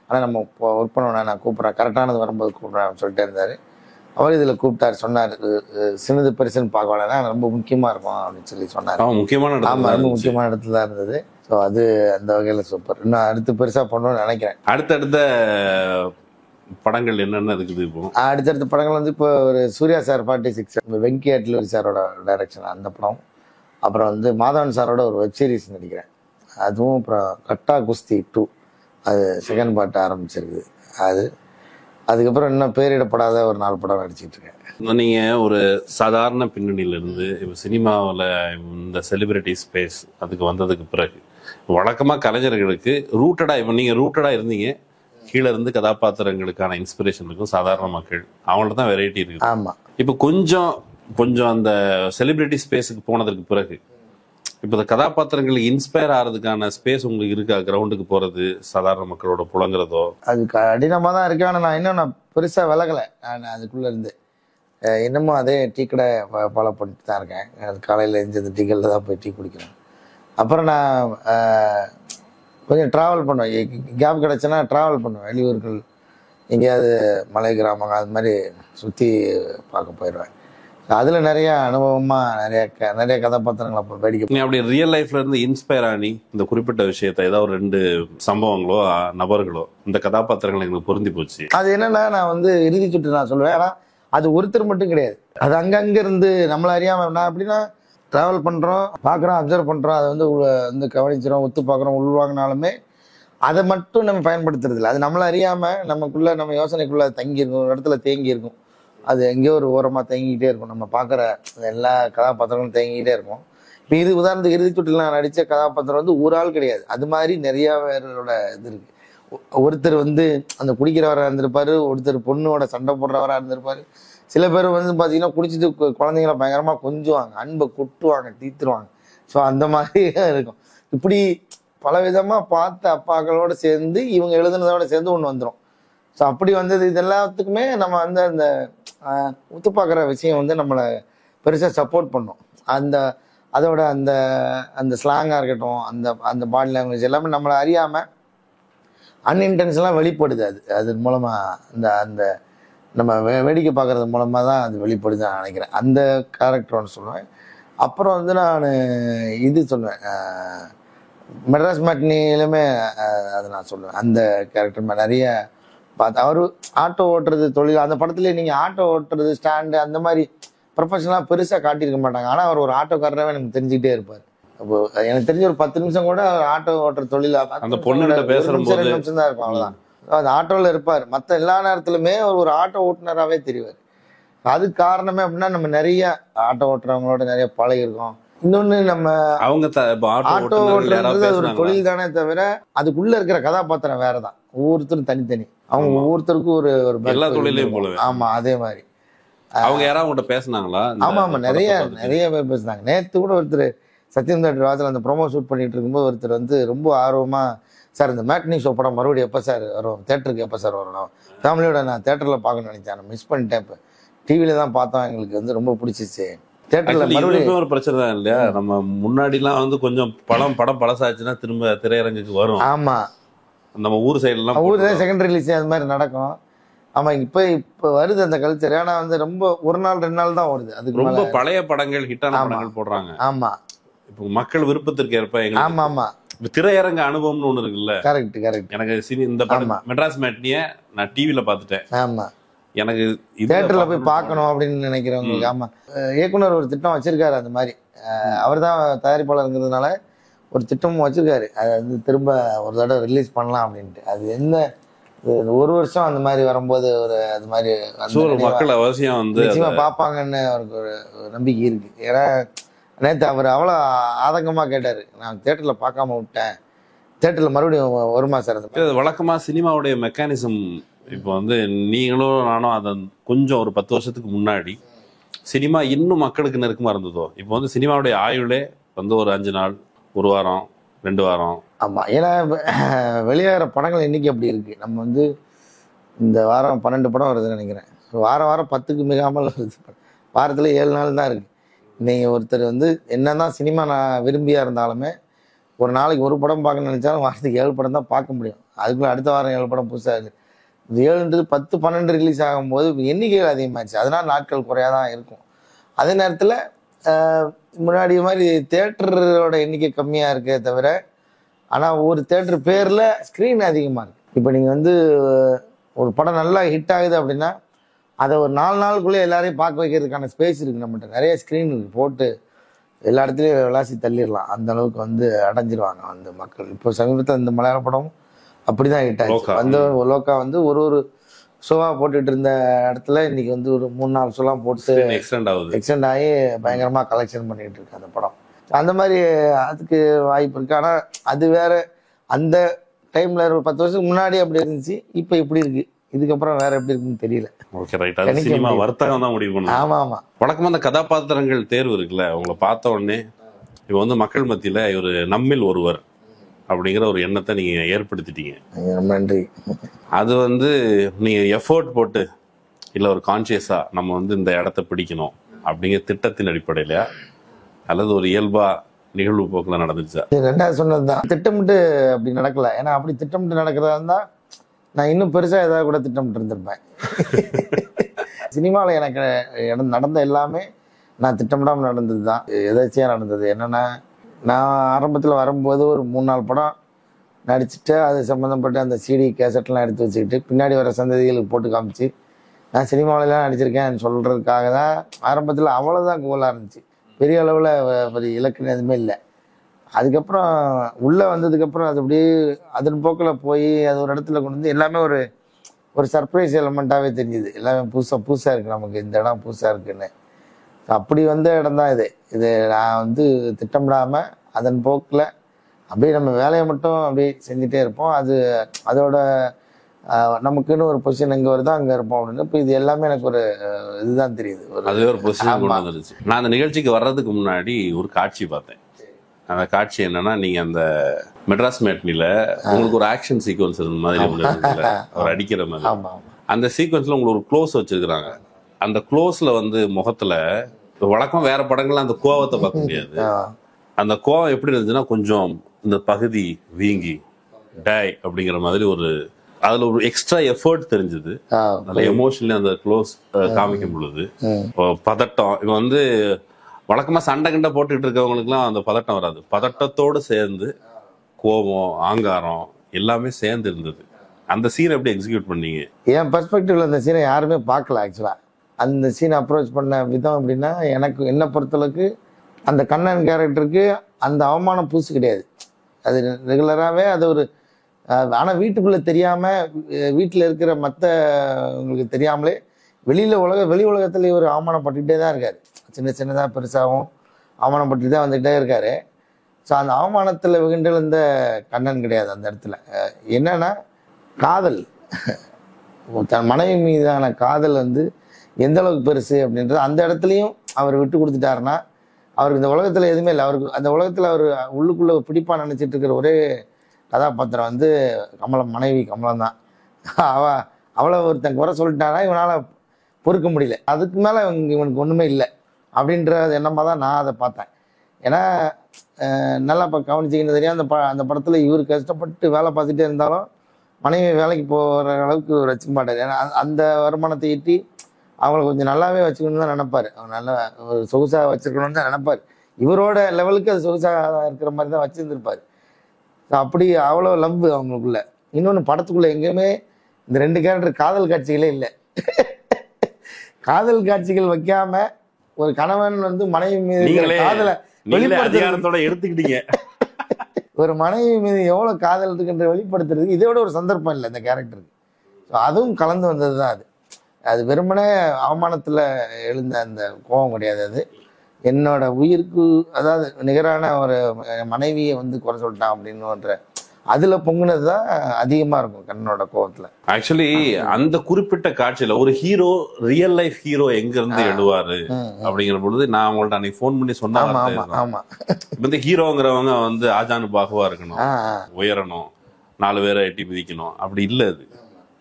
ஆனால் நம்ம இப்போ ஒர்க் பண்ணணும், நான் கூப்பிட்றேன், கரெக்டானது வரும்போது கூப்பிட்றேன் சொல்லிட்டே இருந்தார். அவர் இதில் கூப்பிட்டார், சொன்னார் சின்னது பெருசுன்னு பார்க்க வேணாம், ரொம்ப முக்கியமாக இருக்கும் அப்படின்னு சொல்லி சொன்னார். முக்கியமான ஆமாம், ரொம்ப முக்கியமான இடத்துல தான் இருந்தது. ஸோ அது அந்த வகையில் சூப்பர். இன்னும் அடுத்து பெருசாக பண்ணணும்னு நினைக்கிறேன். அடுத்தடுத்த படங்கள் என்னென்ன இருக்குது? இப்போ அடுத்தடுத்த படங்கள் வந்து இப்போ ஒரு சூர்யா சார் 46, வெங்கி அட்லூரி சாரோட டைரக்ஷன் அந்த படம். அப்புறம் வந்து மாதவன் சாரோட ஒரு வெப் சீரிஸ் நடிக்கிறேன், அதுவும். அப்புறம் கட்டா குஸ்தி 2, அது செகண்ட் பார்ட் ஆரம்பிச்சிருக்குது அது. அதுக்கப்புறம் இன்னும் பேரிடப்படாத ஒரு 4 படம் நடிச்சிட்டு இருக்கேன். நீங்கள் ஒரு சாதாரண பின்னணியிலிருந்து இப்போ சினிமாவில் இந்த செலிபிரிட்டி ஸ்பேஸ் அதுக்கு வந்ததுக்கு பிறகு வழக்கமாக கலைஞர்களுக்கு ரூட்டடாக, இப்போ நீங்கள் ரூட்டடாக இருந்தீங்க, கீழே இருந்து கதாபாத்திரங்களுக்கான இன்ஸ்பிரேஷன் இருக்கும், சாதாரண மக்கள் அவங்கள்ட்ட தான் வெரைட்டி இருக்குது. ஆமாம். இப்போ கொஞ்சம் அந்த செலிபிரிட்டி ஸ்பேஸுக்கு போனதுக்கு பிறகு இப்போ இந்த கதாபாத்திரங்களுக்கு இன்ஸ்பயர் ஆகிறதுக்கான ஸ்பேஸ் உங்களுக்கு இருக்கா? கிரவுண்டுக்கு போகிறது, சாதாரண மக்களோட புலங்குறதோ? அது கடினமாக தான் இருக்கு. ஆனால் நான் பெருசாக விலகலை. நான் அதுக்குள்ளே இருந்து இன்னமும் அதே டீ கடை ஃபாலோ பண்ணிட்டு தான் இருக்கேன். காலையில் எழுந்து டீ கடையில் தான் போய் டீ குடிக்கிறேன். அப்புறம் நான் கொஞ்சம் ட்ராவல் பண்ணுவேன், கேப் கிடச்சுன்னா ட்ராவல் பண்ணுவேன், வெளியூர்கள் எங்கேயாவது மலை கிராமங்கள் அது மாதிரி சுற்றி பார்க்க போயிடுவேன். அதில் நிறைய அனுபவமாக நிறைய கதாபாத்திரங்கள் அப்போ வேடிக்கை. நீ அப்படி ரியல் லைஃப்ல இருந்து இன்ஸ்பயர் ஆனி இந்த குறிப்பிட்ட விஷயத்த ஏதாவது ஒரு 2 சம்பவங்களோ நபர்களோ இந்த கதாபாத்திரங்கள் எங்களுக்கு பொருந்தி போச்சு? அது என்னன்னா, நான் வந்து இறுதி சுற்று நான் சொல்லுவேன். ஆனால் அது ஒருத்தர் மட்டும் கிடையாது, அது அங்கங்கே இருந்து நம்மளை அறியாமல். நான் எப்படின்னா, ட்ராவல் பண்ணுறோம், பார்க்குறோம், அப்சர்வ் பண்ணுறோம், அதை வந்து கவனிச்சிடும், ஒத்து பார்க்குறோம், உள்வாங்கினாலுமே அதை மட்டும் நம்ம பயன்படுத்துறது இல்லை. அது நம்மளை அறியாமல் நமக்குள்ளே, நம்ம யோசனைக்குள்ளே தங்கியிருக்கும், ஒரு இடத்துல தேங்கி இருக்கும். அது எங்கேயோ ஒரு ஓரமாக தேங்கிக்கிட்டே இருக்கும். நம்ம பார்க்குற எல்லா கதாபாத்திரங்களும் தேங்கிக்கிட்டே இருக்கும். இப்போ இது உதாரணத்துக்கு இறுதி சுற்றில் நான் நடித்த கதாபாத்திரம் வந்து ஒரு ஆள் கிடையாது, அது மாதிரி நிறையா பேரோட இது இருக்குது. ஒருத்தர் வந்து அந்த குடிக்கிறவராக இருந்திருப்பார், ஒருத்தர் பொண்ணோட சண்டை போடுறவராக இருந்திருப்பார். சில பேர் வந்து பார்த்தீங்கன்னா குடிச்சிட்டு குழந்தைங்களை பயங்கரமாக கொஞ்சுவாங்க, அன்பை கொட்டுவாங்க, தீத்துருவாங்க. ஸோ அந்த மாதிரி இருக்கும். இப்படி பல விதமாக பார்த்த அப்பாக்களோடு சேர்ந்து இவங்க எழுதுனதோடு சேர்ந்து ஒன்று வந்துடும். ஸோ அப்படி வந்தது. இது எல்லாத்துக்குமே நம்ம வந்து அந்த உத்து பார்க்குற விஷயம் வந்து நம்மளை பெருசாக சப்போர்ட் பண்ணும். அதோட அந்த ஸ்லாங்காக இருக்கட்டும், அந்த பாடி லாங்குவேஜ் எல்லாமே நம்மளை அறியாமல் அன்இன்டென்ஷனலாக வெளிப்படுது. அது மூலமாக அந்த நம்ம வேடிக்கை பார்க்குறது மூலமாக தான் அது வெளிப்படுது நான் நினைக்கிறேன். அந்த கேரக்டர் ஒன்று சொல்லுவேன். அப்புறம் வந்து நான் இது சொல்லுவேன், மெட்ராஸ் மேட்னிலுமே அதை நான் சொல்லுவேன். அந்த கேரக்டர் நிறைய பார்த்து அவர் ஆட்டோ ஓட்டுறது தொழில், அந்த படத்துலேயே நீங்கள் ஆட்டோ ஓட்டுறது ஸ்டாண்டு அந்த மாதிரி ப்ரொஃபஷனலாக பெருசாக காட்டியிருக்க மாட்டாங்க. ஆனால் அவர் ஒரு ஆட்டோக்காரராகவே எனக்கு தெரிஞ்சுக்கிட்டே இருப்பார். அப்போ எனக்கு தெரிஞ்ச ஒரு 10 நிமிஷம் கூட அவர் ஆட்டோ ஓட்டுற தொழில், அந்த பொண்ணு பேசுகிற 2 நிமிஷம் தான் இருக்கும், அவ்வளோதான். அது ஆட்டோவில் இருப்பார். மற்ற எல்லா நேரத்துலையுமே ஒரு ஆட்டோ ஓட்டுநராகவே தெரிவார். அதுக்கு காரணமே அப்படின்னா, நம்ம நிறைய ஆட்டோ ஓட்டுறவங்களோட நிறைய பழகிருக்கோம். இன்னொன்று, நம்ம ஆட்டோ ஓட்டுறது ஒரு தொழில் தானே தவிர அதுக்குள்ள இருக்கிற கதாபாத்திரம் வேற தான். ஒவ்வொருத்தரும் தனித்தனி, அவங்க ஒவ்வொருத்தருக்கும் ஒரு எல்லா தொழிலையும் போல. ஆமா, அதே மாதிரி அவங்க யாராவது உங்கள்கிட்ட பேசினாங்களா? ஆமா, நிறைய பேர் பேசினாங்க. நேற்று கூட ஒருத்தர் சத்யம் தேட்டர் வாசல் அந்த ப்ரோமோ ஷூட் பண்ணிட்டு இருக்கும்போது ஒருத்தர் வந்து ரொம்ப ஆர்வமா, சார் இந்த மேட்னி ஷோ படம் மறுபடியும் எப்போ சார் வரும், தேட்டருக்கு எப்போ சார் வரணும், ஃபேமிலியோட நான் தேட்டரில் பார்க்கணும்னு நினைச்சேன், நான் மிஸ் பண்ணிட்டேன், இப்போ டிவியில தான் பார்த்தோம், எங்களுக்கு வந்து ரொம்ப பிடிச்சிச்சு, தேட்டர்ல மறுபடியும். ஒரு பிரச்சனை தான் இல்லையா, நம்ம முன்னாடிலாம் வந்து கொஞ்சம் படம் பழசாச்சுன்னா திரும்ப திரையரங்குக்கு வரும். ஆமா, நம்ம ஊர் சைடுலாம் செகண்ட் ரிலீஸ் அது மாதிரி நடக்கும். ஆமா, இப்ப வருது அந்த கல்ச்சர். ஏன்னா வந்து ரொம்ப ஒரு நாள் 2 நாள் தான் வருது. அதுக்கு ரொம்ப பழைய படங்கள், ஹிட்டான படங்கள் போடுறாங்க. ஆமா, இப்போ மக்கள் விருப்பத்திற்கு ஏற்ப. ஆமா ஆமா, திரையரங்க அனுபவம்னு ஒண்ணு இருக்குல்ல. கரெக்ட். எனக்கு இந்த படம் மெட்ராஸ் மேட்னிய நான் டிவில பாத்துட்டேன். ஆமா, எனக்கு தியேட்டர்ல போய் பார்க்கணும் அப்படின்னு நினைக்கிறவங்களுக்கு. ஆமா, இயக்குனர் ஒரு திட்டம் வச்சிருக்காரு அந்த மாதிரி. அவர் தான் தயாரிப்பாளருங்கிறதுனால ஒரு திட்டமும் வச்சிருக்காரு. அதை வந்து திரும்ப ஒரு தடவை ரிலீஸ் பண்ணலாம் அப்படின்ட்டு. அது என்ன ஒரு வருஷம் அந்த மாதிரி வரும்போது ஒரு அது மாதிரி மக்கள் அவசியம் வந்து நிச்சயமா பார்ப்பாங்கன்னு அவருக்கு ஒரு நம்பிக்கை இருக்கு. ஏன்னா நேற்று அவர் அவ்வளோ ஆதங்கமாக கேட்டார், நான் தேட்டரில் பார்க்காம விட்டேன், தேட்டரில் மறுபடியும் வருமா சார்? அது வழக்கமாக சினிமாவுடைய மெக்கானிசம். இப்போ வந்து நீங்களும் நானும் அதை கொஞ்சம் ஒரு 10 வருஷத்துக்கு முன்னாடி சினிமா இன்னும் மக்களுக்கு நெருக்கமாக இருந்ததோ, இப்போ வந்து சினிமாவுடைய ஆயுளே வந்து ஒரு 5 நாள், 1 வாரம், 2 வாரம். ஆமாம், ஏன்னா வெளியாகிற படங்கள் எண்ணிக்கை அப்படி இருக்குது. நம்ம வந்து இந்த வாரம் 12 படம் வருதுன்னு நினைக்கிறேன். வாரம் 10க்கு மிகாமல் வருது. வாரத்தில் 7 நாள் தான் இருக்குது. நீங்கள் ஒருத்தர் வந்து என்ன தான் சினிமா நான் விரும்பியாக இருந்தாலுமே ஒரு நாளைக்கு ஒரு படம் பார்க்க நினச்சாலும் வாரத்துக்கு 7 படம் தான் பார்க்க முடியும். அதுக்குள்ளே அடுத்த வாரம் 7 படம் புதுசாக இருக்குது. 7ன்றது 10, 12 ரிலீஸ் ஆகும்போது எண்ணிக்கைகள் அதிகமாகிடுச்சு. அதனால் நாட்கள் குறையாக தான் இருக்கும். அதே நேரத்தில் முன்னாடி மாதிரி தேட்டரோட எண்ணிக்கை கம்மியாக இருக்கே தவிர, ஆனால் ஒரு தேட்டர் பேரில் ஸ்க்ரீன் அதிகமாக இருக்குது. இப்போ நீங்கள் வந்து ஒரு படம் நல்லா ஹிட் ஆகுது அப்படின்னா அதை ஒரு 4 நாளுக்குள்ளே எல்லாரையும் பார்க்க வைக்கிறதுக்கான ஸ்பேஸ் இருக்குது. நம்மகிட்ட நிறைய ஸ்க்ரீன் இருக்குது, போட்டு எல்லா இடத்துலையும் விளாசி தள்ளிடலாம். அந்த அளவுக்கு வந்து அடைஞ்சிருவாங்க வந்து மக்கள். இப்போ சமீபத்தில் இந்த மலையாள படம் அப்படி தான் ஹிட் ஆச்சு. வந்து லோக்கா வந்து ஒரு ஷோவாக போட்டுட்டு இருந்த இடத்துல இன்னைக்கு வந்து ஒரு 3-4 ஷோலாம் போட்டு எக்ஸ்டெண்ட் ஆகி பயங்கரமாக கலெக்ஷன் பண்ணிகிட்டு இருக்கு அந்த படம். அந்த மாதிரி அதுக்கு வாய்ப்பு இருக்குது. ஆனால் அது வேற, அந்த டைமில் ஒரு 10 வருஷத்துக்கு முன்னாடி அப்படி இருந்துச்சு, இப்போ இப்படி இருக்குது. இதுக்கப்புறம் வேற எப்படி இருக்குன்னு தெரியல. Okay, right. அது சினிமா வர்த்தகம் தான் முடிவு பண்ணும். ஆமா ஆமா. வழக்கமா அந்த கதாபாத்திரங்கள் தேர்வு இருக்குல்ல, உங்களை பார்த்த உடனே இப்போ வந்து மக்கள் மத்தியில ஒரு நம்மில் ஒருவர் அப்படிங்கிற ஒரு எண்ணத்தை நீங்க ஏற்படுத்திட்டீங்க. நன்றி. அது வந்து நீங்க எஃபோர்ட் போட்டு இல்ல ஒரு கான்சியஸா நம்ம வந்து இந்த இடத்த பிடிக்கணும் அப்படிங்கிற திட்டத்தின் அடிப்படையில அல்லது ஒரு இயல்பா நிகழ்வு போக்குல நடந்துச்சா? ரெண்டாவது சொன்னதுதான், திட்டமிட்டு அப்படி நடக்கல. ஏன்னா அப்படி திட்டமிட்டு நடக்கிறதா இருந்தா நான் இன்னும் பெருசா ஏதாவது கூட திட்டமிட்டு இருந்திருப்பேன். சினிமாவில் எனக்கு நடந்த எல்லாமே நான் திட்டமிடாமல் நடந்தது தான், எதாச்சியாக நடந்தது. என்னென்னா, நான் ஆரம்பத்தில் வரும்போது ஒரு 3-4 படம் நடிச்சுட்டு அது சம்மந்தப்பட்ட அந்த சிடி கேசட்லாம் எடுத்து வச்சுக்கிட்டு பின்னாடி வர சந்ததிகளுக்கு போட்டு காமிச்சு நான் சினிமாவிலலாம் நடிச்சிருக்கேன் சொல்கிறதுக்காக தான் ஆரம்பத்தில் அவ்வளோதான் கோலாக இருந்துச்சு. பெரிய அளவில் ஒரு இலக்குன்னு எதுவுமே இல்லை. அதுக்கப்புறம் உள்ளே வந்ததுக்கப்புறம் அது அப்படியே அதன் போக்கில் போய் அது ஒரு இடத்துல கொண்டு வந்து எல்லாமே ஒரு சர்ப்ரைஸ் எலமெண்ட்டாகவே தெரிஞ்சுது. எல்லாமே புதுசாக இருக்குது, நமக்கு இந்த இடம் புதுசாக இருக்குன்னு. அப்படி வந்த இடம் தான் இது நான் வந்து திட்டமிடாமல் அதன் போக்கில் அப்படியே நம்ம வேலையை மட்டும் அப்படியே செஞ்சுட்டே இருப்போம். அதோட நமக்குன்னு ஒரு பொசிஷன் எங்கே வருதோ அங்கே இருப்போம் அப்படின்னு. இப்போ இது எல்லாமே எனக்கு ஒரு இதுதான் தெரியுது, ஒரு பொசிஷன் கொண்டு வந்துருச்சு. நான் அந்த நிகழ்ச்சிக்கு வர்றதுக்கு முன்னாடி ஒரு காட்சி பார்த்தேன். அந்த காட்சி என்னன்னா, நீங்க அந்த மெட்ராஸ் மேட்னில உங்களுக்கு ஒரு ஆக்ஷன் சீக்வன்ஸ் இருந்த மாதிரி ஒன்று இருக்குல்ல, ஒரு அடிக்கிற மாதிரி. அந்த சீக்வன்ஸ்ல உங்களுக்கு ஒரு க்ளோஸ் வச்சிருக்கிறாங்க. அந்த க்ளோஸ்ல வந்து முகத்துல வழக்கம் வேற படங்கள்ல அந்த கோவத்தை பார்க்க முடியாது. அந்த கோவம் எப்படி இருந்துச்சுன்னா, கொஞ்சம் இந்த பகுதி வீங்கி டை அப்படிங்கிற மாதிரி அதுல ஒரு எக்ஸ்ட்ரா எஃபர்ட் தெரிஞ்சது. நல்ல எமோஷனலி அந்த க்ளோஸ் காமிக்கும் பொழுது பதட்டம். இவன் வந்து வழக்கமா சண்டை கண்டை போட்டுக்கிட்டு இருக்கவங்களுக்குலாம் அந்த பதட்டம் வராது. பதட்டத்தோடு சேர்ந்து கோபம், ஆங்காரம் எல்லாமே சேர்ந்து இருந்தது. அந்த சீனை எப்படி எக்ஸிக்யூட் பண்ணீங்க? என் பெர்ஸ்பெக்டிவ்ல அந்த சீனை யாருமே பார்க்கல. ஆக்சுவலா அந்த சீனை அப்ரோச் பண்ண விதம் அப்படின்னா, எனக்கு என்ன பொறுத்தளவுக்கு அந்த கண்ணன் கேரக்டருக்கு அந்த அவமானம் புதுசு கிடையாது. அது ரெகுலராகவே அது ஒரு, ஆனால் வீட்டுக்குள்ளே தெரியாமல் வீட்டில் இருக்கிற மற்றவங்களுக்கு தெரியாமலே வெளி உலகத்தில் இவர் அவமானப்பட்டுக்கிட்டே தான் இருக்கார். சின்னதாக பெருசாகவும் அவமானப்பட்டு தான் வந்துக்கிட்டே இருக்காரு. ஸோ அந்த அவமானத்தில் வெகுண்டெழுந்த கண்ணன் கிடையாது அந்த இடத்துல. என்னன்னா, காதல், தன் மனைவி மீதான காதல் வந்து எந்த அளவுக்கு பெருசு அப்படின்றது அந்த இடத்துலையும் அவர் விட்டு கொடுத்துட்டாருன்னா, அவருக்கு இந்த உலகத்தில் எதுவுமே இல்லை. அவருக்கு அந்த உலகத்தில் அவர் உள்ளுக்குள்ளே பிடிப்பாக நினச்சிட்டு இருக்கிற ஒரே கதாபாத்திரம் வந்து மனைவி கமலம் தான். அவளை ஒருத்தன் குறை சொல்லிட்டானா இவனால் பொறுக்க முடியல. அதுக்கு மேலே இவனுக்கு ஒன்றுமே இல்லை அப்படின்ற எண்ணமாக தான் நான் அதை பார்த்தேன். ஏன்னா நல்லா இப்போ கவனிச்சிக்கிட்டு தெரியும், அந்த படத்தில் இவர் கஷ்டப்பட்டு வேலை பார்த்துட்டே இருந்தாலும் மனைவி வேலைக்கு போகிற அளவுக்கு வச்சுக்க மாட்டார். ஏன்னா அந்த வருமானத்தை ஈட்டி அவங்கள கொஞ்சம் நல்லாவே வச்சுக்கணும்னு தான் நினைப்பார். அவங்க நல்லா ஒரு சொகுசாக வச்சுருக்கணும்னு தான் நினைப்பார். இவரோட லெவலுக்கு அது சொகுசாக இருக்கிற மாதிரி தான் வச்சுருந்துருப்பார். அப்படி அவ்வளோ லவ் அவங்களுக்குள்ள. இன்னொன்று, படத்துக்குள்ள எங்கேயுமே இந்த 2 கேரக்டர் காதல் காட்சிகளே இல்லை. காதல் காட்சிகள் வைக்காம ஒரு கணவன் வந்து மனைவி மீது காதலை வெளிப்படுத்த எடுத்துக்கிட்டீங்க. ஒரு மனைவி மீது எவ்வளவு காதல் இருக்குன்ற வெளிப்படுத்துறதுக்கு இதோட ஒரு சந்தர்ப்பம் இல்லை இந்த கேரக்டருக்கு. ஸோ அதுவும் கலந்து வந்தது தான். அது வெறுமனே அவமானத்துல எழுந்த அந்த கோபம் கிடையாது. அது என்னோட உயிருக்கு, அதாவது நிகரான ஒரு மனைவியை வந்து குறை சொல்லிட்டான் அப்படின்ற அதுல பொங்குனது தான் அதிகமா இருக்கும் கண்ணனோட கோவத்துல. ஆக்சுவலி அந்த குறிப்பிட்ட காட்சியில ஒரு ஹீரோ, ரியல் லைஃப் ஹீரோ எங்க இருந்து எழுவாரு அப்படிங்கிற பொழுது நான் அவங்கள்ட்ட அன்னைக்கு போன் பண்ணி சொன்ன ஆமா இந்த ஹீரோங்கிறவங்க வந்து ஆஜானு பாகுவா இருக்கணும், உயரணும், 4 பேரை எட்டி மிதிக்கணும், அப்படி இல்ல. அது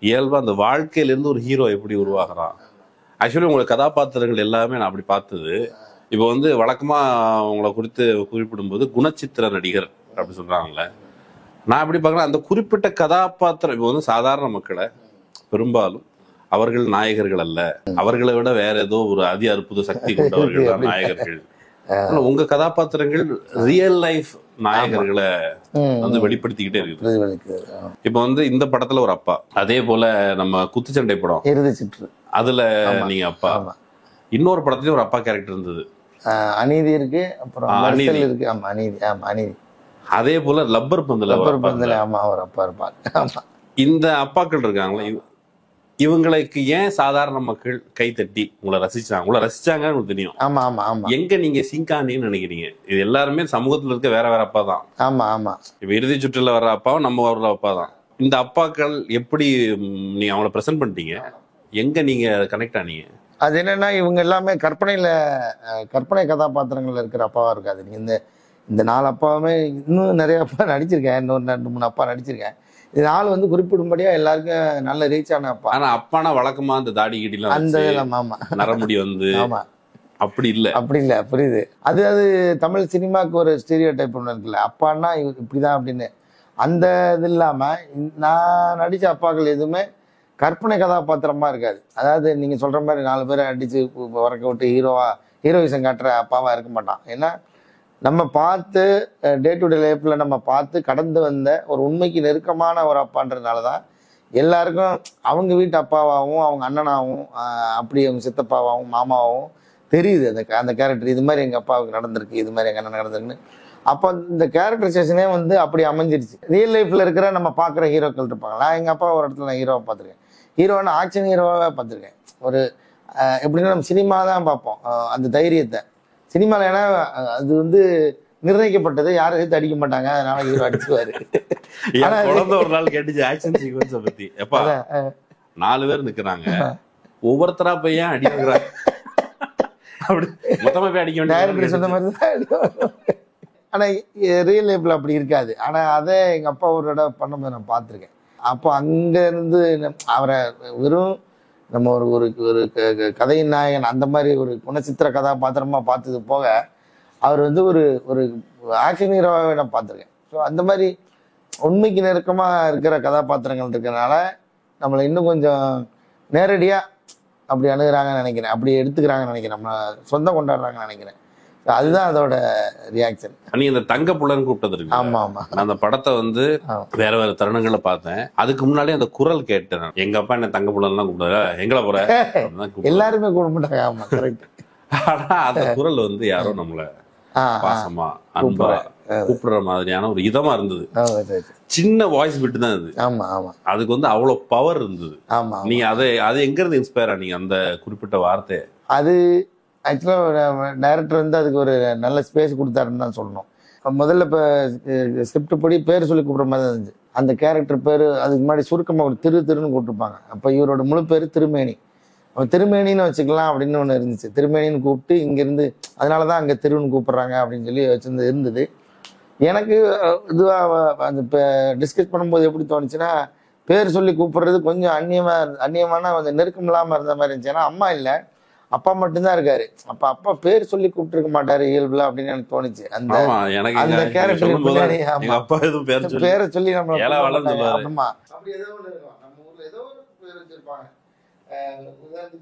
இயல்பா அந்த வாழ்க்கையில இருந்து ஒரு ஹீரோ எப்படி உருவாகிறான். ஆக்சுவலி உங்களோட கதாபாத்திரங்கள் எல்லாமே நான் அப்படி பார்த்தது. இப்போ வந்து வழக்கமா உங்களை குறித்து குறிப்பிடும் போது குணச்சித்திர நடிகர் அப்படி சொல்றாங்கல்ல, நான் எப்படி பார்க்கறேன் அந்த குறிப்பிட்ட கதாபாத்திரம் இப்போ வந்து சாதாரண மக்களை பெரும்பாலும் அவர்கள் நாயகர்கள் அல்ல, அவர்களை விட வேற ஏதோ ஒரு அதி அற்புத சக்தி கொண்டவர்கள் தான் நாயகர்கள். உங்க கதாபாத்திரங்கள் ரியல் லைஃப் நாயகர்களை வந்து வெளிப்படுத்திக்கிட்டே இருக்குது. இப்ப வந்து இந்த படத்துல ஒரு அப்பா, அதே போல நம்ம குத்துச்சண்டை படம் அதுல நீங்க அப்பா, இன்னொரு படத்துலயும் ஒரு அப்பா கேரக்டர் இருந்தது, அநீதி இருக்கு, அப்புறம் அநீதி இருக்கு. ஆமா அநீதி, ஆமா அநீதி. அதே போல லப்பர் பந்துல ஆமா அவர் அப்பா இருப்பாங்க. இந்த அப்பாக்கள் இருக்காங்களா, இவங்களுக்கு ஏன் சாதாரண மக்கள் கை தட்டி உங்களை ரசிச்சாங்க? உங்களை ரசிச்சாங்கன்னு உங்களுக்கு தெரியும். ஆமா ஆமா ஆமா. எங்க நீங்க சிங்கானீங்கன்னு நினைக்கிறீங்க? இது எல்லாருமே சமூகத்துல இருக்க வேற வேற அப்பா தான். ஆமா ஆமா. இப்ப இறுதி சுற்றுல வர்ற அப்பாவும் நம்ம வர்ற அப்பா தான். இந்த அப்பாக்கள் எப்படி நீங்க அவங்கள பிரசன்ட் பண்ணிட்டீங்க, எங்க நீங்க கனெக்ட் ஆனீங்க? அது என்னன்னா இவங்க எல்லாமே கற்பனை கதாபாத்திரங்கள் இருக்கிற அப்பாவா இருக்காது. நீங்க இந்த 4 அப்பாவுமே, இன்னும் நிறைய அப்பா நடிச்சிருக்கேன், இன்னொரு 2-3 அப்பா நடிச்சிருக்கேன். இது 4 வந்து குறிப்பிடும்படியா எல்லாருக்கும் நல்ல ரீச் ஆன அப்பா. ஆனா அப்பானா வழக்கமா அந்த தாடி கீடிலாம் அந்த ஆமா நரமுடி வந்து ஆமா அப்படி இல்ல புரியுது. அது தமிழ் சினிமாவுக்கு ஒரு ஸ்டீரியோ டைப் ஒன்று இருக்குல்ல, அப்பான்னா இப்படிதான் அப்படின்னு. அந்த இது இல்லாம நான் நடிச்ச அப்பாக்கள் எதுவுமே கற்பனை கதாபாத்திரமா இருக்காது. அதாவது நீங்க சொல்ற மாதிரி 4 பேரை அடிச்சு உறக்க விட்டு ஹீரோயிசம் காட்டுற அப்பாவா இருக்க மாட்டான். ஏன்னா நம்ம பார்த்து டே டு டே லைஃப்ல நம்ம பார்த்து கடந்து வந்த ஒரு உண்மைக்கு நெருக்கமான ஒரு அப்பான்றதுனாலதான் எல்லாருக்கும் அவங்க வீட்டு அப்பாவாகவும் அவங்க அண்ணனாகவும் அப்படி அவங்க சித்தப்பாவாகவும் மாமாவும் தெரியுது அந்த கேரக்டர். இது மாதிரி எங்க அப்பாவுக்கு நடந்திருக்கு, இது மாதிரி எங்க அண்ணன் நடந்திருக்குன்னு. அப்போ இந்த கேரக்டரைசேஷனே வந்து அப்படி அமைஞ்சிருச்சு. ரியல் லைஃப்ல இருக்கிற நம்ம பார்க்குற ஹீரோக்கள் இருப்பாங்களா, எங்க அப்பா ஒரு இடத்துல நான் ஹீரோவை பார்த்துருக்கேன், ஹீரோன்னு ஆக்ஷன் ஹீரோவாக பார்த்துருக்கேன். ஒரு எப்படின்னா நம்ம சினிமா தான் பார்ப்போம், அந்த தைரியத்தை சினிமாவில். ஏன்னா அது வந்து நிர்ணயிக்கப்பட்டது, யாரும் சேர்த்து அடிக்க மாட்டாங்க, அதனால ஹீரோ அடிச்சுவாரு. ஒரு நாள் கேட்டுச்சு ஆக்ஷன் சீக்வன்ஸை பத்தி, எப்பா 4 பேர் நிக்கிறாங்க, ஒவ்வொருத்தரா பையன் அடி வாங்குறாங்க, அப்படி மொத்தமா போய் அடிக்க வேண்டிய சொன்ன மாதிரி தான். ஆனா ரியல் லைஃப்ல அப்படி இருக்காது. ஆனா அதை எங்க அப்பா ஒரு தடவை பண்ணும்போது நான் பார்த்துருக்கேன். அப்போ அங்க இருந்து அவரை வெறும் நம்ம ஒரு கதையின் நாயகன் அந்த மாதிரி ஒரு குணச்சித்திர கதாபாத்திரமா பார்த்தது போக அவர் வந்து ஒரு ஆக்ஷன் ஹீரோவாகவே நான் பார்த்துருக்கேன். ஸோ அந்த மாதிரி உண்மைக்கு நெருக்கமா இருக்கிற கதாபாத்திரங்கள் இருக்கிறதுனால நம்மளை இன்னும் கொஞ்சம் நேரடியா அப்படி அணுகுறாங்கன்னு நினைக்கிறேன், அப்படி எடுத்துக்கிறாங்கன்னு நினைக்கிறேன், நம்ம சொந்தம் கொண்டாடுறாங்கன்னு நினைக்கிறேன். அதுதான் அதோட ரியாக்ஷன். நீ இந்த தங்க புள்ளன்னு கூப்பிட்டது இருக்கு. ஆமா ஆமா. அந்த படத்தை வந்து வேற வேற தருணங்களை பார்த்தேன். அதுக்கு முன்னாடி அந்த குரல் கேட்டேன், எங்க அப்பா என்ன தங்க புள்ளன்லாம் கூப்பிட்டாரு, எங்களை போற எல்லாருமே கூப்பிட்டாங்க. ஆமா கரெக்ட். ஆனா அந்த குரல் வந்து யாரோ நம்மள பாசமா அன்பா கூப்பிடுற மாதிரியான ஒரு இதமா இருந்தது. சின்ன வாய்ஸ் விட்டு தான் அது. ஆமா ஆமா. அதுக்கு வந்து அவ்வளவு பவர் இருந்தது. ஆமா. நீ அது எங்க இருந்து இன்ஸ்பயர் ஆனீங்க அந்த குறிப்பிட்ட வார்த்தை? அது ஆக்சுவலா டைரக்டர் வந்து அதுக்கு ஒரு நல்ல ஸ்பேஸ் கொடுத்தாருன்னு தான் சொல்லணும். முதல்ல இப்போ ஸ்கிரிப்ட் படி பேர் சொல்லி கூப்பிட்ற மாதிரி தான் இருந்துச்சு. அந்த கேரக்டர் பேர் அதுக்கு முன்னாடி சுருக்கமாக ஒரு திருன்னு கூப்பிட்டுருப்பாங்க. அப்போ இவரோட முழு பேர் திருமேனி, அவன் திருமேனின்னு வச்சுக்கலாம் அப்படின்னு ஒன்று இருந்துச்சு. திருமேனின்னு கூப்பிட்டு இங்கேருந்து அதனால தான் அங்கே திருன்னு கூப்பிட்றாங்க அப்படின்னு சொல்லி வச்சுருந்து இருந்தது. எனக்கு இதுவாக அந்த இப்போ டிஸ்கஸ் பண்ணும்போது எப்படி தோணுச்சுன்னா, பேர் சொல்லி கூப்பிடுறது கொஞ்சம் அந்நியமான கொஞ்சம் நெருக்கம் இல்லாமல் இருந்த மாதிரி இருந்துச்சு. ஏன்னா அம்மா இல்லை, அப்பா மட்டும்தான் இருக்காரு. அப்பா பேர் சொல்லி கூப்பிட்டு இருக்க மாட்டாரு இயல்புல அப்படின்னு எனக்கு தோணுச்சு. அந்த கேரக்டர் பேரை சொல்லி நம்ம ஆமா அப்படி ஏதோ ஒண்ணு இருக்கும். நம்ம ஊர்ல ஏதோ ஒரு பேர் வச்சிருப்பாங்க,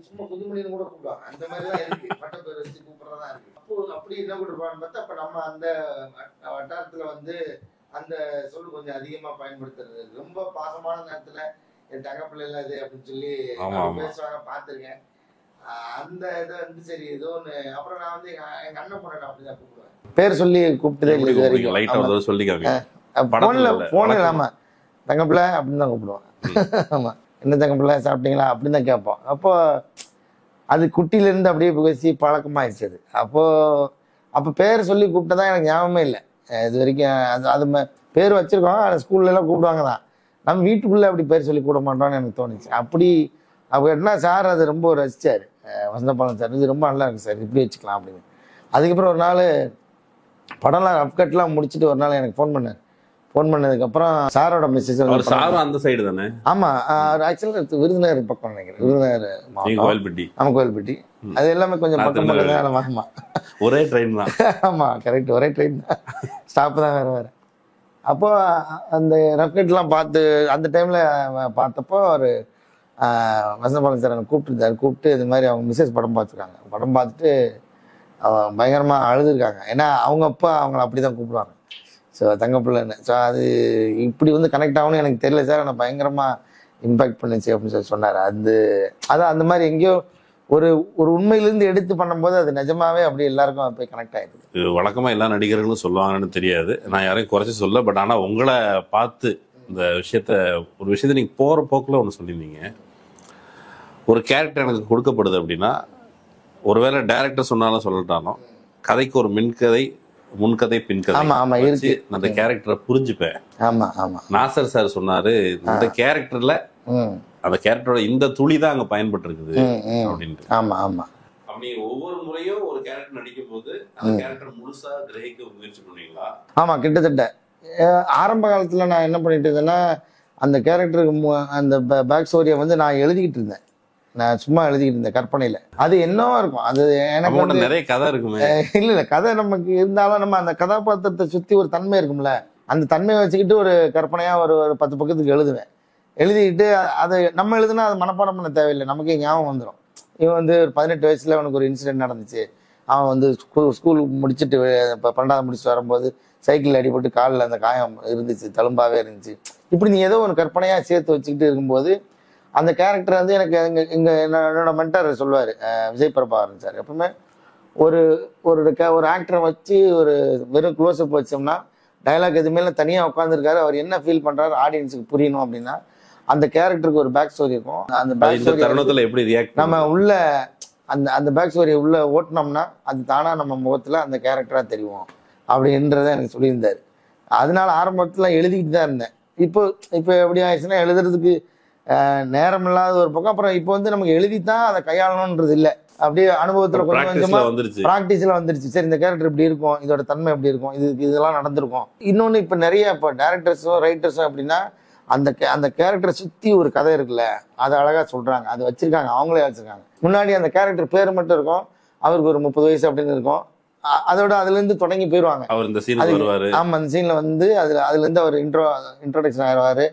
சும்மா புதுமணின்னு கூட கூப்பிடுவாங்க. அந்த மாதிரிதான் இருக்கு, பட்ட பேர் வச்சு கூப்பிடுறதா இருக்கு. அப்போ அப்படி என்ன கூப்பிட்டுருப்பாங்கன்னு பார்த்தா அப்ப நம்ம அந்த வட்டாரத்துல வந்து அந்த சொல்லு கொஞ்சம் அதிகமா பயன்படுத்துறது. ரொம்ப பாசமான நேரத்துல என் தங்க பிள்ளைல இது அப்படின்னு சொல்லி பேசுவாங்க, பார்த்துருக்கேன். அந்த இதை வந்து சரி ஏதோ ஒன்று. அப்புறம் நான் வந்து எங்க அண்ணன் பொண்ணை அப்படிதான் கூப்பிடுவேன், பேர் சொல்லி கூப்பிட்டதே இல்லை இது வரைக்கும். போன்ல ஆமா தங்கப்பிள்ளை அப்படின்னு தான் கூப்பிடுவான். ஆமா என்ன தங்கப்பிள்ளை சாப்பிட்டீங்களா அப்படின்னு தான் கேட்போம். அப்போ அது குட்டியிலேருந்து அப்படியே பேசி பழக்கமாயிடுச்சு அது. அப்போ பேர் சொல்லி கூப்பிட்டதான் எனக்கு ஞாபகமே இல்லை இது வரைக்கும். அது பேர் வச்சிருக்கோம், ஆனால் ஸ்கூல்லலாம் கூப்பிடுவாங்க தான். நம்ம வீட்டுக்குள்ளே அப்படி பேர் சொல்லி கூட மாட்டோம்னு எனக்கு தோணுச்சு. அப்படி அப்போ என்ன சார் அது ரொம்ப ரசித்தார். வசந்தபாலன் சார் இது ரொம்ப நல்லா இருக்குது சார், இப்படி வச்சுக்கலாம் அப்படின்னு. அதுக்கப்புறம் ஒரு நாள் படம்லாம் ரஃப்கட்லாம் முடிச்சுட்டு ஒரு நாள் எனக்கு ஃபோன் பண்ணார். ஃபோன் பண்ணதுக்கப்புறம் சாரோட மெசேஜ். சாரும் அந்த சைடு தானே? ஆமாம், ஆக்சுவலாக விருதுநகர் பக்கம் நினைக்கிறேன், விருதுநகர் மாவட்டம், கோயில்பட்டி. ஆமாம் கோயில்பட்டி. அது எல்லாமே கொஞ்சம் பக்கம் பக்கம் தான். ஆமாம் ஒரே ட்ரெயின் தான். ஆமாம் கரெக்ட், ஒரே ட்ரெயின் தான், ஸ்டாப்பு தான் வேறு வேறு. அப்போ அந்த ரஃப்கட்லாம் பார்த்து அந்த டைமில் பார்த்தப்போ ஒரு வசந்தபாலன் சார் எனக்கு கூப்பிட்டு இது மாதிரி அவங்க மிஸ்ஸஸ் படம் பார்த்துருக்காங்க. படம் பார்த்துட்டு பயங்கரமாக அழுதுருக்காங்க. ஏன்னா அவங்க அப்பா அவங்கள அப்படி தான் கூப்பிடுவாங்க, ஸோ தங்கப்பிள்ளைன்னு. ஸோ அது இப்படி வந்து கனெக்ட் ஆகணும்னு எனக்கு தெரியல சார், ஆனால் பயங்கரமாக இம்பேக்ட் பண்ணுச்சு அப்படின்னு சொல்லி சொன்னார். அதான் அந்த மாதிரி எங்கேயோ ஒரு ஒரு உண்மையிலேருந்து எடுத்து பண்ணும்போது அது நிஜமாவே அப்படி எல்லாருக்கும் போய் கனெக்ட் ஆகிடுது. இது வழக்கமாக எல்லா நடிகர்களும் சொல்லுவாங்கன்னு தெரியாது, நான் யாரையும் குறைச்சி சொல்ல. பட் ஆனால் உங்களை பார்த்து இந்த ஒரு விஷயத்த நீங்கள் போகிற போக்கில் ஒன்று சொல்லியிருந்தீங்க. ஒரு கேரக்டர் எனக்கு கொடுக்கப்படுது அப்படின்னா, ஒருவேளை டைரக்டர் சொன்னாலும் சொல்லட்டாலும் கதைக்கு ஒரு முன்கதை பின்கதை அந்த கேரக்டரை புரிஞ்சுப்பேன். ஆமா ஆமா. நாசர் சார் சொன்னாரு, இந்த கேரக்டர்ல அந்த கேரக்டரோட இந்த துளி தான் அங்க பயன்பட்டு இருக்குது அப்படின்ட்டு. ஆமா ஆமா. அப்படி ஒவ்வொரு முறையும் ஒரு கேரக்டர் நடிக்கும் போது அந்த கேரக்டர் முழுசா கிரகிக்க முயற்சி பண்ணுவீங்களா? ஆமா, கிட்டத்தட்ட ஆரம்ப காலத்துல நான் என்ன பண்ணிட்டு இருந்தேன்னா, அந்த கேரக்டருக்கு அந்த பேக் ஸ்டோரியை வந்து நான் எழுதிக்கிட்டு இருந்தேன். நான் சும்மா எழுதிக்கிட்டு இருந்தேன் கற்பனையில. அது என்னவா இருக்கும், அது எனக்கு நிறைய கதை இருக்குமே. இல்ல கதை நமக்கு இருந்தாலும் நம்ம அந்த கதாபாத்திரத்தை சுத்தி ஒரு தன்மை இருக்கும்ல, அந்த தன்மையை வச்சுக்கிட்டு ஒரு கற்பனையா ஒரு 10 பக்கத்துக்கு எழுதுவேன். எழுதிக்கிட்டு அதை நம்ம எழுதுனா அது மனப்பாடம் பண்ண தேவையில்லை, நமக்கே ஞாபகம் வந்துடும். இவன் வந்து ஒரு 18 வயசுல அவனுக்கு ஒரு இன்சிடென்ட் நடந்துச்சு. அவன் வந்து ஸ்கூல் முடிச்சுட்டு இப்போ 12வது முடிச்சுட்டு வரும்போது சைக்கிள் அடிபட்டு காலில் அந்த காயம் இருந்துச்சு, தழும்பாவே இருந்துச்சு. இப்படி நீ ஏதோ ஒரு கற்பனையா சேர்த்து வச்சுக்கிட்டு இருக்கும்போது அந்த கேரக்டர் வந்து எனக்கு என்னோட மென்டர் சொல்லுவார், விஜய் பிரபாகரன் சார். எப்பவுமே ஒரு ஆக்டரை வச்சு ஒரு வெறும் க்ளோஸ்அப் வச்சோம்னா டைலாக் எதுவுமே தனியாக உட்காந்துருக்காரு, அவர் என்ன ஃபீல் பண்ணுறாரு ஆடியன்ஸுக்கு புரியணும் அப்படின்னா அந்த கேரக்டருக்கு ஒரு பேக் ஸ்டோரி இருக்கும். அந்த பேக் ஸ்டோரி எப்படி நம்ம உள்ள அந்த பேக் ஸ்டோரியை உள்ள ஓட்டினோம்னா அது தானாக நம்ம முகத்தில் அந்த கேரக்டராக தெரியும் அப்படின்றத எனக்கு சொல்லியிருந்தார். அதனால ஆரம்பத்தில் எழுதிக்கிட்டு தான் இருந்தேன். இப்போ எப்படி ஆயிடுச்சுன்னா எழுதுறதுக்கு நேரம் இல்லாத ஒரு பக்கம். அப்புறம் இப்போ வந்து நமக்கு எழுதித்தான் அதை கையாளணுன்றது இல்லை, அப்படியே அனுபவத்தில் கொஞ்சம் கொஞ்சமா ப்ராக்டிஸ்ல வந்துருச்சு. சரி இந்த கேரக்டர் இப்படி இருக்கும், இதோட தன்மை எப்படி இருக்கும், இதெல்லாம் நடந்திருக்கும். இன்னொன்று இப்போ நிறைய இப்போ டேரக்டர்ஸோ ரைட்டர்ஸோ அப்படின்னா அந்த கேரக்டரை சுற்றி ஒரு கதை இருக்குல்ல, அதை அழகாக சொல்கிறாங்க, அதை வச்சிருக்காங்க, அவங்களே வச்சிருக்காங்க. முன்னாடி அந்த கேரக்டர் பேர் மட்டும் இருக்கும், அவருக்கு ஒரு 30 வயசு அப்படின்னு இருக்கும், அதோட அதுலேருந்து தொடங்கி போயிடுவாங்க. ஆமாம், அந்த சீனில் வந்து அதுலேருந்து அவர் இன்ட்ரோடக்ஷன் ஆயிடுவார்,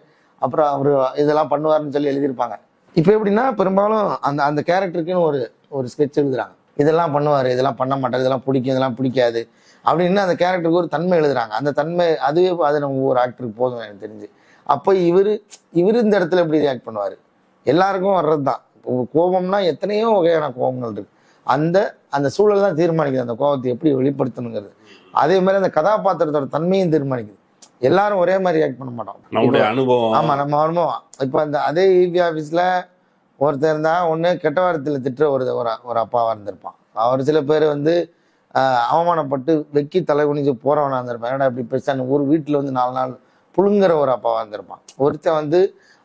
அப்புறம் அவர் இதெல்லாம் பண்ணுவார்னு சொல்லி எழுதியிருப்பாங்க. இப்போ எப்படின்னா பெரும்பாலும் அந்த கேரக்டருக்குன்னு ஒரு ஸ்கெட்ச் எழுதுறாங்க, இதெல்லாம் பண்ணுவார், இதெல்லாம் பண்ண மாட்டார், இதெல்லாம் பிடிக்கும், இதெல்லாம் பிடிக்காது அப்படின்னு அந்த கேரக்டருக்கு ஒரு தன்மை எழுதுறாங்க. அந்த தன்மை அதுவே அது நம்ம ஒவ்வொரு ஆக்டருக்கு போதும் எனக்கு தெரிஞ்சு. அப்போ இவர் இந்த இடத்துல எப்படி ரியாக்ட் பண்ணுவார், எல்லாருக்கும் வர்றது தான். கோபம்னா எத்தனையோ வகையான கோபங்கள் இருக்கு, அந்த சூழல் தான் தீர்மானிக்குது அந்த கோபத்தை எப்படி வெளிப்படுத்தணுங்கிறது. அதே மாதிரி அந்த கதாபாத்திரத்தோட தன்மையும் தீர்மானிக்குது. எல்லாரும் ஒரே மாதிரி ரியாக்ட் பண்ண மாட்டோம், நம்மளுடைய அனுபவம். ஆமா, நம்ம அனுபவம். இப்போ அதே ஈபி ஆஃபீஸில் ஒருத்தர் இருந்தா ஒன்று கெட்ட வாரத்தில் திட்டுற ஒரு அப்பாவாக இருந்திருப்பான். அவர் சில பேர் வந்து அவமானப்பட்டு வெக்கி தலை குனிஞ்சு போறவனா இருந்திருப்பான். ஏன்னா இப்படி பேசான்னு ஒரு வீட்டில் வந்து 4 நாள் புழுங்குற ஒரு அப்பாவாக இருந்திருப்பான். ஒருத்தன் வந்து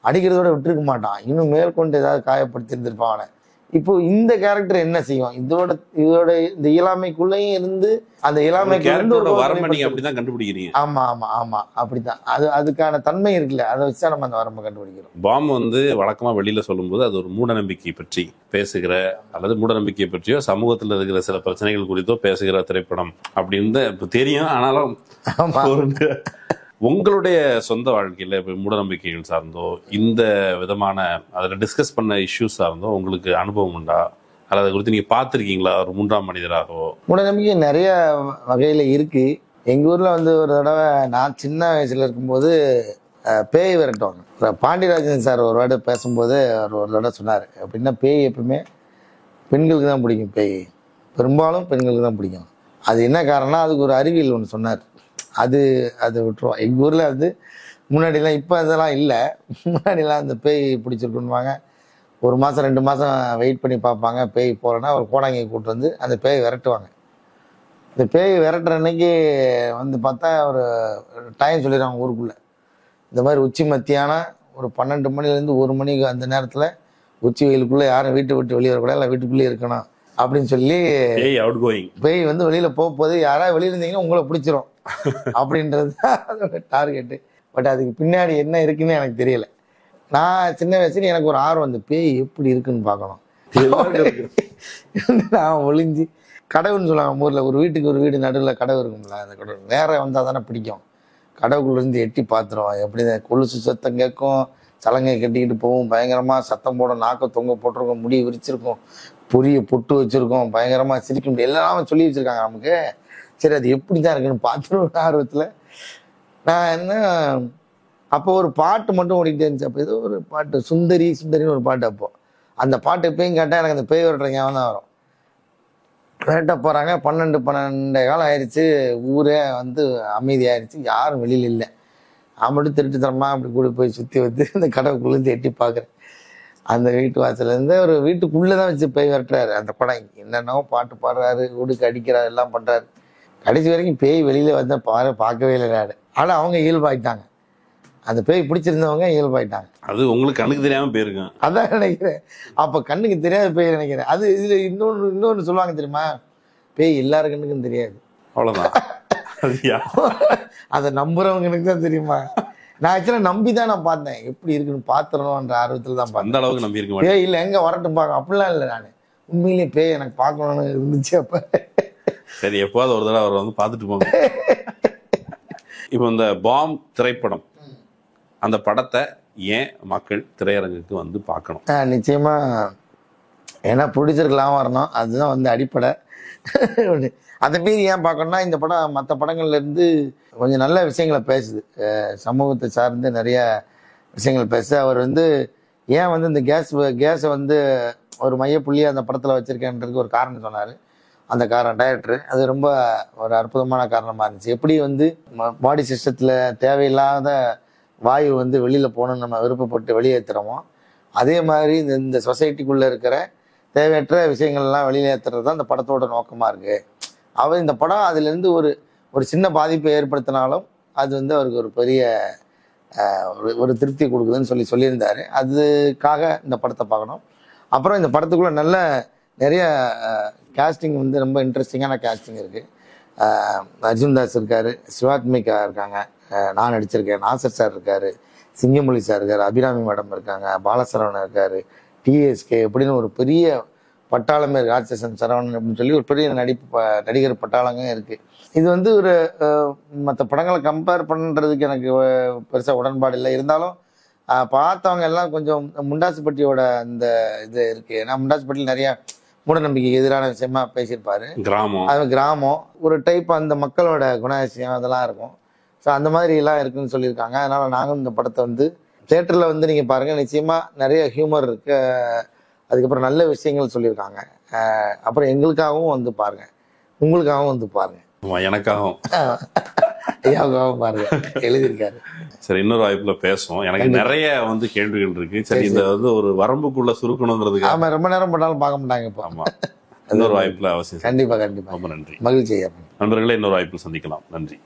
அடிக்கிறதோட விட்டுருக்க மாட்டான், இன்னும் மேற்கொண்டு ஏதாவது காயப்படுத்தி இருந்திருப்பான் அவனை. இப்போ இந்த கேரக்டர் என்ன செய்யும், இதோட இந்த இயலாமைக்குள்ளேயும் இருந்து அந்த இயலாமைக்கு அப்படிதான் கண்டுபிடிக்கிறீங்க. ஆமா ஆமா ஆமா, அப்படித்தான். அதுக்கான தன்மை இருக்குல்ல, அதை வச்சா நம்ம அந்த வரம்பை கண்டுபிடிக்கிறோம். பாம் வந்து வழக்கமா வெளியில சொல்லும்போது அது ஒரு மூடநம்பிக்கை பற்றி பேசுகிற அல்லது மூடநம்பிக்கை பற்றியோ சமூகத்தில் இருக்கிற சில பிரச்சனைகள் குறித்தோ பேசுகிற திரைப்படம் அப்படின்னு தெரியும். ஆனாலும் உங்களுடைய சொந்த வாழ்க்கையில இப்போ மூடநம்பிக்கைகள் சார்ந்தோ இந்த விதமான அதில் டிஸ்கஸ் பண்ண இஷ்யூஸ் சார்ந்தோ உங்களுக்கு அனுபவம் உண்டா, அல்லது குறித்து நீங்க பார்த்துருக்கீங்களா ஒரு 3ஆம் மனிதராகவோ? மூடநம்பிக்கை நிறைய வகையில இருக்கு. எங்க ஊர்ல வந்து ஒரு தடவை நான் சின்ன வயசுல இருக்கும்போது பேய் விரட்டுவாங்க. பாண்டியராஜன் சார் ஒரு வாட்டி பேசும்போது அவர் ஒரு தடவை சொன்னார், அப்படின்னா பேய் எப்பவுமே பெண்களுக்கு தான் பிடிக்கும், பேய் பெரும்பாலும் பெண்களுக்கு தான் பிடிக்கும். அது என்ன காரணம்னா அதுக்கு ஒரு அறிவியல் ஒன்று சொன்னார். அது விட்டுருவோம். எங்கள் ஊரில் வந்து முன்னாடிலாம், இப்போ இதெல்லாம் இல்லை, முன்னாடிலாம் அந்த பேய் பிடிச்சிருக்குன்னுவாங்க. 1 மாதம் 2 மாதம் வெயிட் பண்ணி பார்ப்பாங்க, பேய் போகலன்னா ஒரு கோடாங்கியை கூப்பிட்டு வந்து அந்த பேயை விரட்டுவாங்க. இந்த பேய் விரட்டுற அன்னைக்கு வந்து பார்த்தா ஒரு டைம் சொல்லிடுறாங்க ஊருக்குள்ளே. இந்த மாதிரி உச்சி மத்தியானம் ஒரு 12 மணிலேருந்து 1 மணிக்கு அந்த நேரத்தில் உச்சி வெயிலுக்குள்ளே யாரும் வீட்டை விட்டு வெளியே வரக்கூடாது, எல்லாம் வீட்டுக்குள்ளேயே இருக்கணும் அப்படின்னு சொல்லி பேய் வந்து வெளியில் போகும்போது யாராவது வெளியே இருந்தீங்கன்னா உங்களை பிடிச்சிரும் அப்படின்றது தான் அதோட டார்கெட்டு. பட் அதுக்கு பின்னாடி என்ன இருக்குன்னு எனக்கு தெரியல. நான் சின்ன வயசுல எனக்கு ஒரு ஆர்வம், அந்த பேய் எப்படி இருக்குன்னு பார்க்கணும். நான் ஒளிஞ்சு கடவுன்னு சொல்லுவாங்க ஊரில், ஒரு வீட்டுக்கு ஒரு வீடு நடுவில் கடவு இருக்கும்ல, அந்த கடவு நேரம் வந்தால் தானே பிடிக்கும். கடவுக்குள்ளேருந்து எட்டி பார்த்துருவோம். எப்படி கொலுசு சத்தம் கேட்கும், சலங்கை கட்டிக்கிட்டு போவோம், பயங்கரமாக சத்தம் போடும், நாக்க தொங்க போட்டிருக்கோம், முடி விரிச்சிருக்கோம், பொரிய பொட்டு வச்சுருக்கோம், பயங்கரமாக சிரிக்க முடியும், எல்லாம் சொல்லி வச்சுருக்காங்க நமக்கு. சரி அது எப்படி தான் இருக்குன்னு பார்த்துருவோம் ஆர்வத்தில். நான் என்ன அப்போ ஒரு பாட்டு மட்டும் ஓடிக்கிட்டே இருந்துச்சு. அப்போ ஏதோ ஒரு பாட்டு சுந்தரி சுந்தரின்னு ஒரு பாட்டு. அப்போது அந்த பாட்டு எப்பயும் கேட்டால் எனக்கு அந்த பேய் விரட்டுற ஞாபகம் தான் வரும். கேட்ட போகிறாங்க, 12 காலம் ஆயிடுச்சு, ஊரே வந்து அமைதியாகிடுச்சு, யாரும் வெளியில் இல்லை. நான் மட்டும் திருட்டுத்தரமா அப்படி கூட போய் சுற்றி வந்து இந்த கடவுக்குள்ளேருந்து எட்டி பார்க்குறேன். அந்த வீட்டு வாசலேருந்து ஒரு வீட்டுக்குள்ளே தான் வச்சு பேய் விரட்டுறாரு. அந்த படம் என்னென்னவோ பாட்டு பாடுறாரு, உடுக்கு அடிக்கிறாரு, எல்லாம் பண்ணுறாரு. கடைசி வரைக்கும் பேய் வெளியில் வந்து பார்க்கவே இல்லை நான். ஆனால் அவங்க இயல்பாயிட்டாங்க, அந்த பேய் பிடிச்சிருந்தவங்க இயல்பாயிட்டாங்க. அது உங்களுக்கு கண்ணுக்கு தெரியாமல் போயிருக்கேன், அதான் நினைக்கிறேன். அப்போ கண்ணுக்கு தெரியாத பேய் நினைக்கிறேன். அது இதில் இன்னொன்று சொல்லுவாங்க தெரியுமா, பேய் எல்லாரு கண்ணுக்கும் தெரியாது, அவ்வளோதான். அதை நம்புறவங்களுக்கு தான் தெரியுமா. நான் ஆக்சுவலாக நம்பி தான் நான் பார்த்தேன், எப்படி இருக்குன்னு பார்த்துடணுன்ற ஆர்வத்தில் தான் பார்த்தேன். அந்த அளவுக்கு நம்பி இருக்க பேய் இல்லை எங்கே வரட்டும் பார்க்க அப்படிலாம் இல்லை. நான் உண்மையிலேயே பேய் எனக்கு பார்க்கணும்னு இருந்துச்சு அப்போ. சரி, எப்போது ஒரு தடவை அவரை வந்து பார்த்துட்டு போங்க. இப்போ இந்த பாம் திரைப்படம், அந்த படத்தை ஏன் மக்கள் திரையரங்குக்கு வந்து பார்க்கணும்? நிச்சயமா ஏன்னா ப்ரொடியூசருக்கெல்லாம் வரணும், அதுதான் வந்து அடிப்படை. அதை மீறி ஏன் பார்க்கணும்னா, இந்த படம் மற்ற படங்கள்லேருந்து கொஞ்சம் நல்ல விஷயங்களை பேசுது, சமூகத்தை சார்ந்து நிறைய விஷயங்கள் பேசுது. அவர் வந்து ஏன் வந்து இந்த கேஸை வந்து ஒரு மையப்புள்ளியை அந்த படத்தில் வச்சுருக்கேன்றதுக்கு ஒரு காரணம் சொன்னார். அந்த காரணம் டைரக்டர், அது ரொம்ப ஒரு அற்புதமான காரணமாக இருந்துச்சு. எப்படி வந்து பாடி சிஸ்டத்தில் தேவையில்லாத வாயு வந்து வெளியில் போகணுன்னு நம்ம விருப்பப்பட்டு வெளியேற்றுறோமோ, அதே மாதிரி இந்த சொசைட்டிக்குள்ளே இருக்கிற தேவையற்ற விஷயங்கள்லாம் வெளியேற்றுறது தான் இந்த படத்தோட நோக்கமாக இருக்குது. அவர் இந்த படம் அதுலேருந்து ஒரு சின்ன பாதிப்பை ஏற்படுத்தினாலும் அது வந்து அவருக்கு ஒரு பெரிய ஒரு திருப்தி கொடுக்குதுன்னு சொல்லியிருந்தார். அதுக்காக இந்த படத்தை பார்க்கணும். அப்புறம் இந்த படத்துக்குள்ளே நிறைய கேஸ்டிங் வந்து ரொம்ப இன்ட்ரெஸ்டிங்கான கேஸ்டிங் இருக்குது. அர்ஜுன் தாஸ் இருக்கார், சிவாத்மிகா இருக்காங்க, நான் நடிச்சிருக்கேன், நாசர் சார் இருக்கார், சிங்கமொழி சார் இருக்கார், அபிராமி மேடம் இருக்காங்க, பாலசரவணன் இருக்கார், டிஎஸ்கே அப்படின்னு ஒரு பெரிய பட்டாளமே இருக்குது, ராட்சசன் சரவணன் அப்படின்னு சொல்லி ஒரு பெரிய நடிகர் பட்டாளங்க இருக்குது. இது வந்து ஒரு மற்ற படங்களை கம்பேர் பண்ணுறதுக்கு எனக்கு பெருசாக உடன்பாடு இல்லை. இருந்தாலும் பார்த்தவங்க எல்லாம் கொஞ்சம் முண்டாசுப்பட்டியோட அந்த இது இருக்குது. ஏன்னா முண்டாசுப்பட்டியில் நிறையா மூடநம்பிக்கைக்கு எதிரான விஷயமா பேசியிருப்பாரு. கிராமம் ஒரு டைப் அந்த மக்களோட குணாதிசயம் அதெல்லாம் இருக்கும். ஸோ அந்த மாதிரி எல்லாம் இருக்குன்னு சொல்லியிருக்காங்க. அதனால நாங்களும் இந்த படத்தை வந்து தியேட்டரில் வந்து நீங்கள் பாருங்கள், நிச்சயமாக நிறைய ஹியூமர் இருக்கு, அதுக்கப்புறம் நல்ல விஷயங்கள் சொல்லியிருக்காங்க. அப்புறம் எங்களுக்காகவும் வந்து பாருங்க, உங்களுக்காகவும் வந்து பாருங்க, எனக்காகவும் ஐயாவுக்காகவும் பாருங்க, எழுதியிருக்காரு. சரி, இன்னொரு வாய்ப்புல பேசுவோம். எனக்கு நிறைய வந்து கேள்விகள் இருக்கு. சரி, இந்த வந்து ஒரு வரம்புக்குள்ள சுருக்கணுங்கிறதுக்கு. ஆமா, ரொம்ப நேரம் பண்ணாலும் பார்க்க மாட்டாங்க இப்போ. ஆமா, இன்னொரு வாய்ப்புல அவசியம். கண்டிப்பா. ரொம்ப நன்றி, மகிழ்ச்சி. நண்பர்களே, இன்னொரு வாய்ப்பில் சந்திக்கலாம். நன்றி.